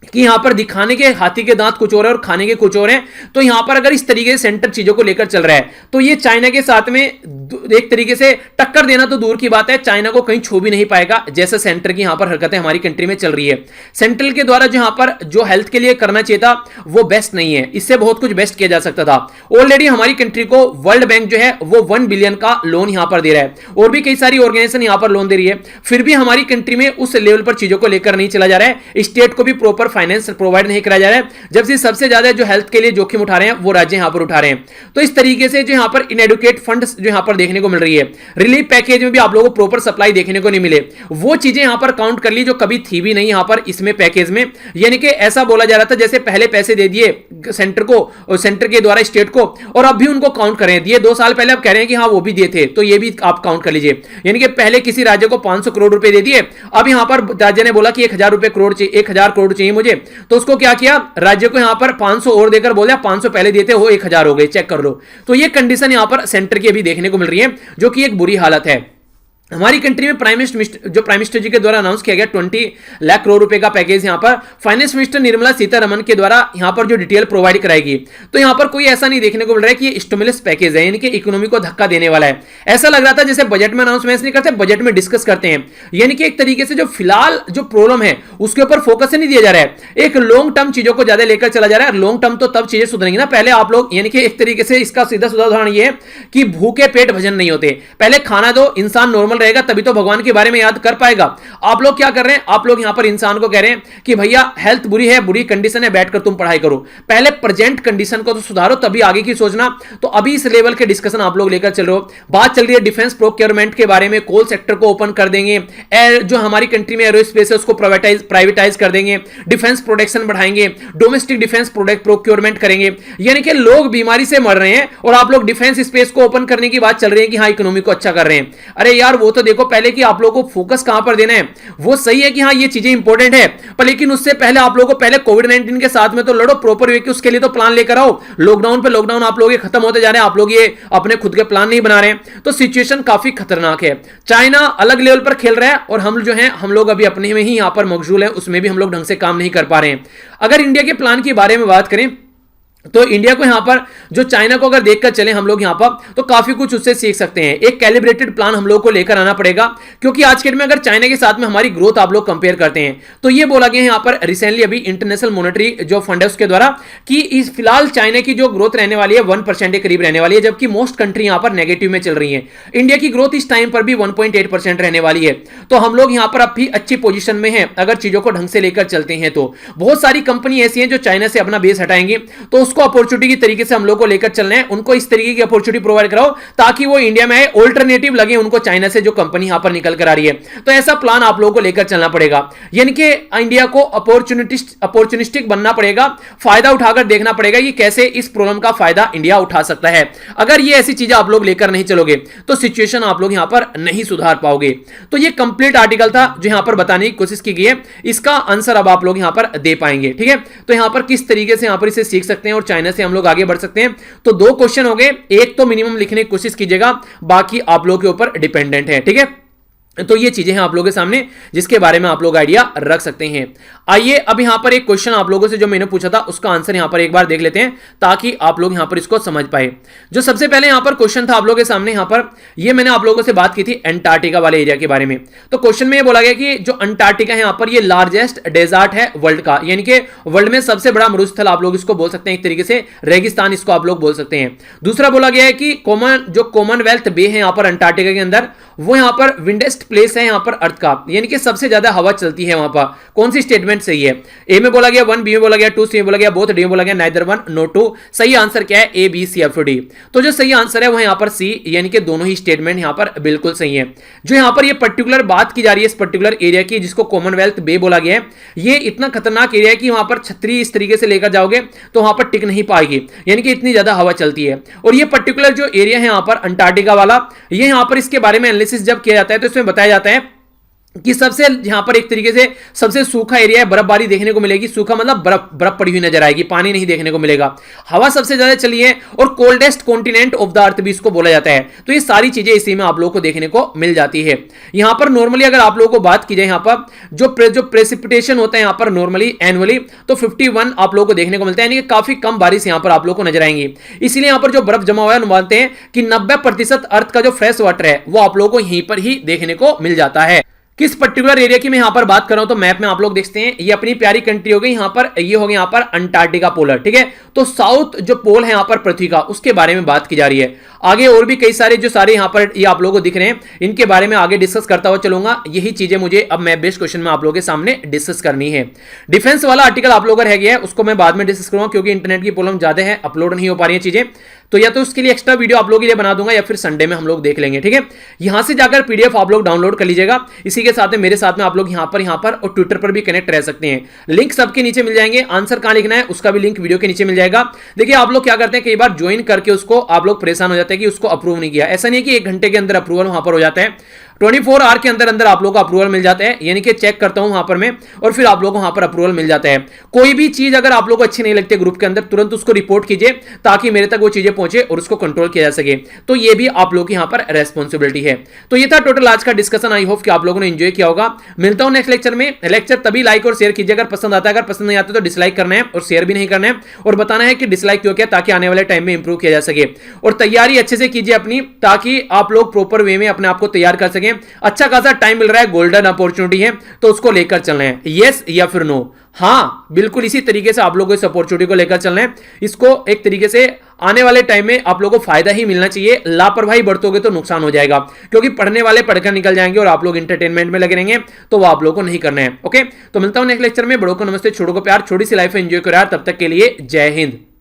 कि यहां पर दिखाने के हाथी के दांत कुछ और है और खाने के कुछ और हैं। तो यहां पर अगर इस तरीके से सेंटर चीजों को लेकर चल रहा है तो ये चाइना के साथ में एक तरीके से टक्कर देना तो दूर की बात है, चाइना को कहीं छू भी नहीं पाएगा, जैसे सेंटर की यहां पर हरकतें हमारी कंट्री में चल रही है। सेंट्रल के द्वारा जो यहां पर जो हेल्थ के लिए करना चाहिए था वो बेस्ट नहीं है, इससे बहुत कुछ बेस्ट किया जा सकता था। ऑलरेडी हमारी कंट्री को वर्ल्ड बैंक जो है वो 1 बिलियन का लोन यहां पर दे रहा है, और भी कई सारी ऑर्गेनाइजेशन यहां पर लोन दे रही है, फिर भी हमारी कंट्री में उस लेवल पर चीजों को लेकर नहीं चला जा रहा है। स्टेट को भी प्रॉपर फाइनेंस प्रोवाइड नहीं कराया जा रहा है, जबकि सबसे ज्यादा जो हेल्थ के लिए जोखिम उठा रहे हैं वो राज्य यहां पर उठा रहे हैं। तो इस तरीके से जो यहां पर इनएडुकेट फंड्स जो यहां पर देखने को मिल रही है, रिलीफ पैकेज में भी आप लोगों को प्रॉपर सप्लाई देखने को नहीं मिले, वो चीजें यहां पर काउंट कर ली जो कभी थी भी नहीं यहां पर इसमें पैकेज में। यानी कि ऐसा बोला जा रहा था जैसे पहले पैसे दे दिए सेंटर को और सेंटर के द्वारा स्टेट को, और अब भी उनको काउंट कर रहे हैं। दिए 2 साल पहले, अब कह रहे हैं कि हाँ वो भी दिए थे, तो ये भी आप काउंट कर लीजिए। यानी कि पहले किसी राज्य को 500 करोड़ रुपए दे दिए, अब यहां पर राज्य ने बोला कि 1000 करोड़ चाहिए मुझे, तो उसको क्या किया, राज्य को यहां पर 500 और देकर बोल दिया 500 पहले देते हो 1000 हो गए, चेक कर लो। तो ये कंडीशन यहां पर सेंटर की अभी देखने को मिल रही है, जो कि एक बुरी हालत है। हमारी कंट्री में प्राइम मिनिस्टर जी के द्वारा अनाउंस किया गया 20 लाख करोड़ रुपए का पैकेज यहां पर फाइनेंस मिनिस्टर निर्मला सीतारमण के द्वारा यहां पर जो डिटेल प्रोवाइड कराएगी। तो यहां पर कोई ऐसा नहीं देखने को मिल रहा है कि ये स्टिमुलस पैकेज है, यानी कि इकोनॉमी को धक्का देने वाला है। ऐसा लग रहा था जैसे बजट में अनाउंसमेंट नहीं करते, बजट में डिस्कस करते हैं, यानी कि एक तरीके से जो फिलहाल जो प्रॉब्लम है उसके ऊपर फोकस नहीं दिया जा रहा है, एक लॉन्ग टर्म चीजों को ज्यादा लेकर चला जा रहा है। लॉन्ग टर्म तो तब चीजें सुधरेंगी ना, पहले आप लोग, यानी कि एक तरीके से इसका सीधा सीधा उदाहरण ये है कि भूखे पेट भजन नहीं होते, पहले खाना दो, इंसान नॉर्मल रहेगा तभी तो भगवान के बारे में याद कर पाएगा। आप लोग क्या कर रहे हैं, आप लोग यहां पर इंसान को कह रहे हैं कि भैया हेल्थ बुरी है, बुरी कंडीशन है, बैठकर तुम पढ़ाई करो, पहले प्रेजेंट कंडीशन को तो सुधारो तभी आगे की सोचना। तो अभी इस लेवल के डिस्कशन आप लोग लेकर चल रहे हो। बात चल रही है डिफेंस प्रोक्योरमेंट के बारे में, कोल सेक्टर को ओपन कर देंगे, जो हमारी कंट्री में एरोस्पेस है उसको प्राइवेटाइज कर देंगे, डिफेंस प्रोटेक्शन बढ़ाएंगे, डोमेस्टिक डिफेंस प्रोडक्ट प्रोक्योरमेंट करेंगे, यानी कि लोग बीमारी से मर रहे हैं और आप लोग डिफेंस स्पेस को ओपन करने की बात चल रही है कि हाँ इकोनॉमी को अच्छा कर रहे हैं। अरे यार वो तो देखो पहले कि आप लोगों को फोकस कहां पर देना है। वो सही है कि हाँ ये चीजें इंपॉर्टेंट है, पर लेकिन उससे पहले आप लोगों को पहले कोविड-19 के साथ में तो लड़ो प्रॉपर वे कि उसके लिए तो प्लान लेकर आओ। लॉकडाउन पे लॉकडाउन आप लोग ये खत्म होते जा रहे हैं, आप लोग ये अपने खुद के प्लान नहीं बना रहे हैं, तो सिचुएशन काफी खतरनाक है। चाइना अलग लेवल पर खेल रहा है और हम जो है हम लोग अभी अपने में ही यहां पर मशगूल है, उसमें भी हम लोग ढंग से काम नहीं कर पा रहे हैं। अगर इंडिया के प्लान के बारे में बात करें तो इंडिया को यहां पर जो चाइना को अगर देखकर चले हम लोग यहां पर, तो काफी कुछ उससे सीख सकते हैं। एक कैलिब्रेटेड प्लान हम लोग को लेकर आना पड़ेगा, क्योंकि आज के दिन में अगर चाइना के साथ में हमारी ग्रोथ आप लोग कंपेयर करते हैं तो ये बोला गया है यहां पर रिसेंटली अभी इंटरनेशनल मॉनेटरी जो फंड है उसके द्वारा कि इस फिलहाल चाइना की जो ग्रोथ रहने वाली है 1% के करीब रहने वाली है, जबकि मोस्ट कंट्री यहां पर नेगेटिव में चल रही है। इंडिया की ग्रोथ इस टाइम पर भी 1.8% रहने वाली है, तो हम लोग यहां पर अब भी अच्छी पोजीशन में हैं अगर चीजों को ढंग से लेकर चलते हैं। तो बहुत सारी कंपनी ऐसी हैं जो चाइना से अपना बेस हटाएंगे, तो उसको अपॉर्चुनिटी की तरीके से हम लोग को लेकर चलना है, उनको इस तरीके की अपॉर्चुनिटी प्रोवाइड कराओ ताकि वो इंडिया में आए, ऑल्टरनेटिव लगे उनको चाइना से जो कंपनी यहां पर निकल कर आ रही है। तो ऐसा प्लान आप लोगों को लेकर चलना पड़ेगा, यानी कि इंडिया को अपॉर्चुनिस्टिक बनना पड़ेगा, फायदा उठाकर देखना पड़ेगा कि कैसे इस प्रॉब्लम का फायदा इंडिया उठा सकता है। अगर ये ऐसी चीजें आप लोग लेकर नहीं चलोगे तो सिचुएशन आप लोग यहां पर नहीं सुधार पाओगे। तो ये कंप्लीट आर्टिकल था जो यहां पर बताने की कोशिश की गई है, इसका आंसर अब आप लोग यहां पर दे पाएंगे। ठीक है, तो यहां पर किस तरीके से यहां पर इसे सीख सकते हैं और चाइना से हम लोग आगे बढ़ सकते हैं। तो 2 क्वेश्चन हो गए, एक तो मिनिमम लिखने की कोशिश कीजिएगा, बाकी आप लोगों के ऊपर डिपेंडेंट है। ठीक है, तो ये चीजें हैं आप लोगों के सामने जिसके बारे में आप लोग आइडिया रख सकते हैं। आइए अब यहां पर एक क्वेश्चन आप लोगों से जो मैंने पूछा था उसका आंसर यहां पर एक बार देख लेते हैं ताकि आप लोग यहां पर इसको समझ पाए। जो सबसे पहले यहां पर क्वेश्चन था आप लोगों के सामने, यहां पर ये मैंने आप लोगों से बात की थी एंटार्क्टिका वाले एरिया के बारे में। तो क्वेश्चन में ये बोला गया कि जो अंटार्कटिका है यहां पर ये लार्जेस्ट डेजर्ट है वर्ल्ड का, यानी कि वर्ल्ड में सबसे बड़ा मरुस्थल आप लोग इसको बोल सकते हैं, एक तरीके से रेगिस्तान इसको आप लोग बोल सकते हैं। दूसरा बोला गया है कि कॉमनवेल्थ बे है यहां पर अंटार्कटिका के अंदर, वो यहां पर विंडेस्ट प्लेस है यहां पर अर्थ का, यानी कि सबसे ज्यादा हवा चलती है वहां पर। कौन सी स्टेटमेंट सही है? ए में बोला गया 1, बी में बोला गया 2, सी में बोला गया बोथ, डी में बोला गया नाइदर 1 नो 2। सही आंसर क्या है? ए, बी, सी, एफ, डी। तो जो सही आंसर है वो यहां पर सी, यानी कि दोनों ही स्टेटमेंट यहां पर बिल्कुल सही है। जो यहां पर ये पर्टिकुलर बात की जा रही है इस पर्टिकुलर एरिया की जिसको कॉमनवेल्थ बे बोला गया है, ये इतना खतरनाक एरिया है कि वहां पर छतरी इस तरीके से लेकर जाओगे तो वहां पर टिक नहीं पाएगी, यानी कि इतनी ज्यादा हवा चलती है। और ये पर्टिकुलर जो एरिया है यहां पर अंटार्कटिका वाला, ये यहां पर इसके बारे में एनालिसिस जब किया जाता है तो इसमें बताया जाता है कि सबसे यहां पर एक तरीके से सबसे सूखा एरिया है, बर्फबारी देखने को मिलेगी। सूखा मतलब बर्फ पड़ी हुई नजर आएगी, पानी नहीं देखने को मिलेगा। हवा सबसे ज्यादा चली है और coldest continent of the earth भी इसको बोला जाता है। तो ये सारी चीजें इसी में आप लोगों को देखने को मिल जाती है। यहां पर नॉर्मली अगर आप लोगों को बात की जाए यहां पर जो प्रेसिपिटेशन होता है यहां पर नॉर्मली एनुअली तो 51 आप लोगों को देखने को मिलता है, यानी कि काफी कम बारिश यहां पर आप लोगों को नजर आएंगी। इसलिए यहां पर जो बर्फ जमा हुआ है मानते हैं कि 90% अर्थ का जो फ्रेश वाटर है वो आप लोगों को यहीं पर ही देखने को मिल जाता है। किस पर्टिकुलर एरिया की मैं यहां पर बात कर रहा हूं तो मैप में आप लोग देखते हैं ये अपनी प्यारी कंट्री हो गई, यहां पर ये हो गया यहां पर अंटार्कटिका पोलर। ठीक है, तो साउथ जो पोल है यहां पर पृथ्वी का, उसके बारे में बात की जा रही है। आगे और भी कई सारे जो सारे यहां पर ये आप लोगों को दिख रहे हैं, इनके बारे में आगे डिस्कस करता हुआ चलूंगा। यही चीजें मुझे अब मैं बेस्ट क्वेश्चन में आप लोगों के सामने डिस्कस करनी है। डिफेंस वाला आर्टिकल आप लोगों का रह गया है, उसको मैं बाद में डिस्कस करूंगा क्योंकि इंटरनेट की प्रॉब्लम ज्यादा है, अपलोड नहीं हो पा रही है चीजें, तो या तो उसके लिए एक्स्ट्रा वीडियो आप लोगों के लिए बना दूंगा या फिर संडे में हम लोग देख लेंगे। ठीक है, यहां से जाकर पीडीएफ आप लोग डाउनलोड कर लीजिएगा। इसी के साथ में मेरे साथ में आप लोग यहां पर और ट्विटर पर भी कनेक्ट रह सकते हैं। लिंक सबके नीचे मिल जाएंगे, आंसर कहां लिखना है उसका भी लिंक वीडियो के नीचे मिल जाएगा। देखिए आप लोग क्या करते हैं, कई बार ज्वाइन करके उसको आप लोग परेशान हो जाते हैं कि उसको अप्रूव नहीं किया। ऐसा नहीं है कि 1 घंटे के अंदर अप्रूवल वहां पर हो जाता है, 24 आवर के अंदर अंदर आप लोगों को अप्रूवल मिल जाता है, यानी कि चेक करता हूं वहां पर मैं और फिर आप लोगों को वहां पर अप्रूवल मिल जाता है। कोई भी चीज अगर आप लोगों को अच्छी नहीं लगती ग्रुप के अंदर, तुरंत उसको रिपोर्ट कीजिए ताकि मेरे तक वो चीजें पहुंचे और उसको कंट्रोल किया जा सके। तो ये भी आप लोगों की यहां पर रेस्पॉन्सिबिलिटी है। तो ये था टोटल आज का डिस्कशन। आई होप कि आप लोगों ने एंजॉय किया होगा। मिलता हूं नेक्स्ट लेक्चर में। लेक्चर तभी लाइक और शेयर कीजिए अगर पसंद आता है, अगर पसंद नहीं आता तो डिसलाइक करना है और शेयर भी नहीं करना है और बताना है कि डिसलाइक क्यों किया, ताकि आने वाले टाइम में इंप्रूव किया जा सके। और तैयारी अच्छे से कीजिए अपनी, ताकि आप लोग प्रॉपर वे में अपने आप को तैयार कर सकें। अच्छा खासा टाइम मिल रहा है, गोल्डन अपॉर्चुनिटी है, तो उसको लेकर चलना है। यस या फिर नो? हाँ, बिल्कुल इसी तरीके से आप लोगों को इस अपॉर्चुनिटी को लेकर चलना है। इसको एक तरीके से आने वाले टाइम में आप लोगों को फायदा ही मिलना चाहिए। लापरवाही बरतोगे तो नुकसान हो जाएगा, क्योंकि पढ़ने वाले पढ़कर निकल जाएंगे और आप लोग इंटरटेनमेंट में लगे रहेंगे, तो वो आप लोगों को नहीं करना है। ओके, तो मिलता हूं नेक्स्ट लेक्चर में। बड़ों को नमस्ते, छोटों को प्यार, छोटी सी लाइफ एंजॉय करो यार। तब तक के लिए जय हिंद।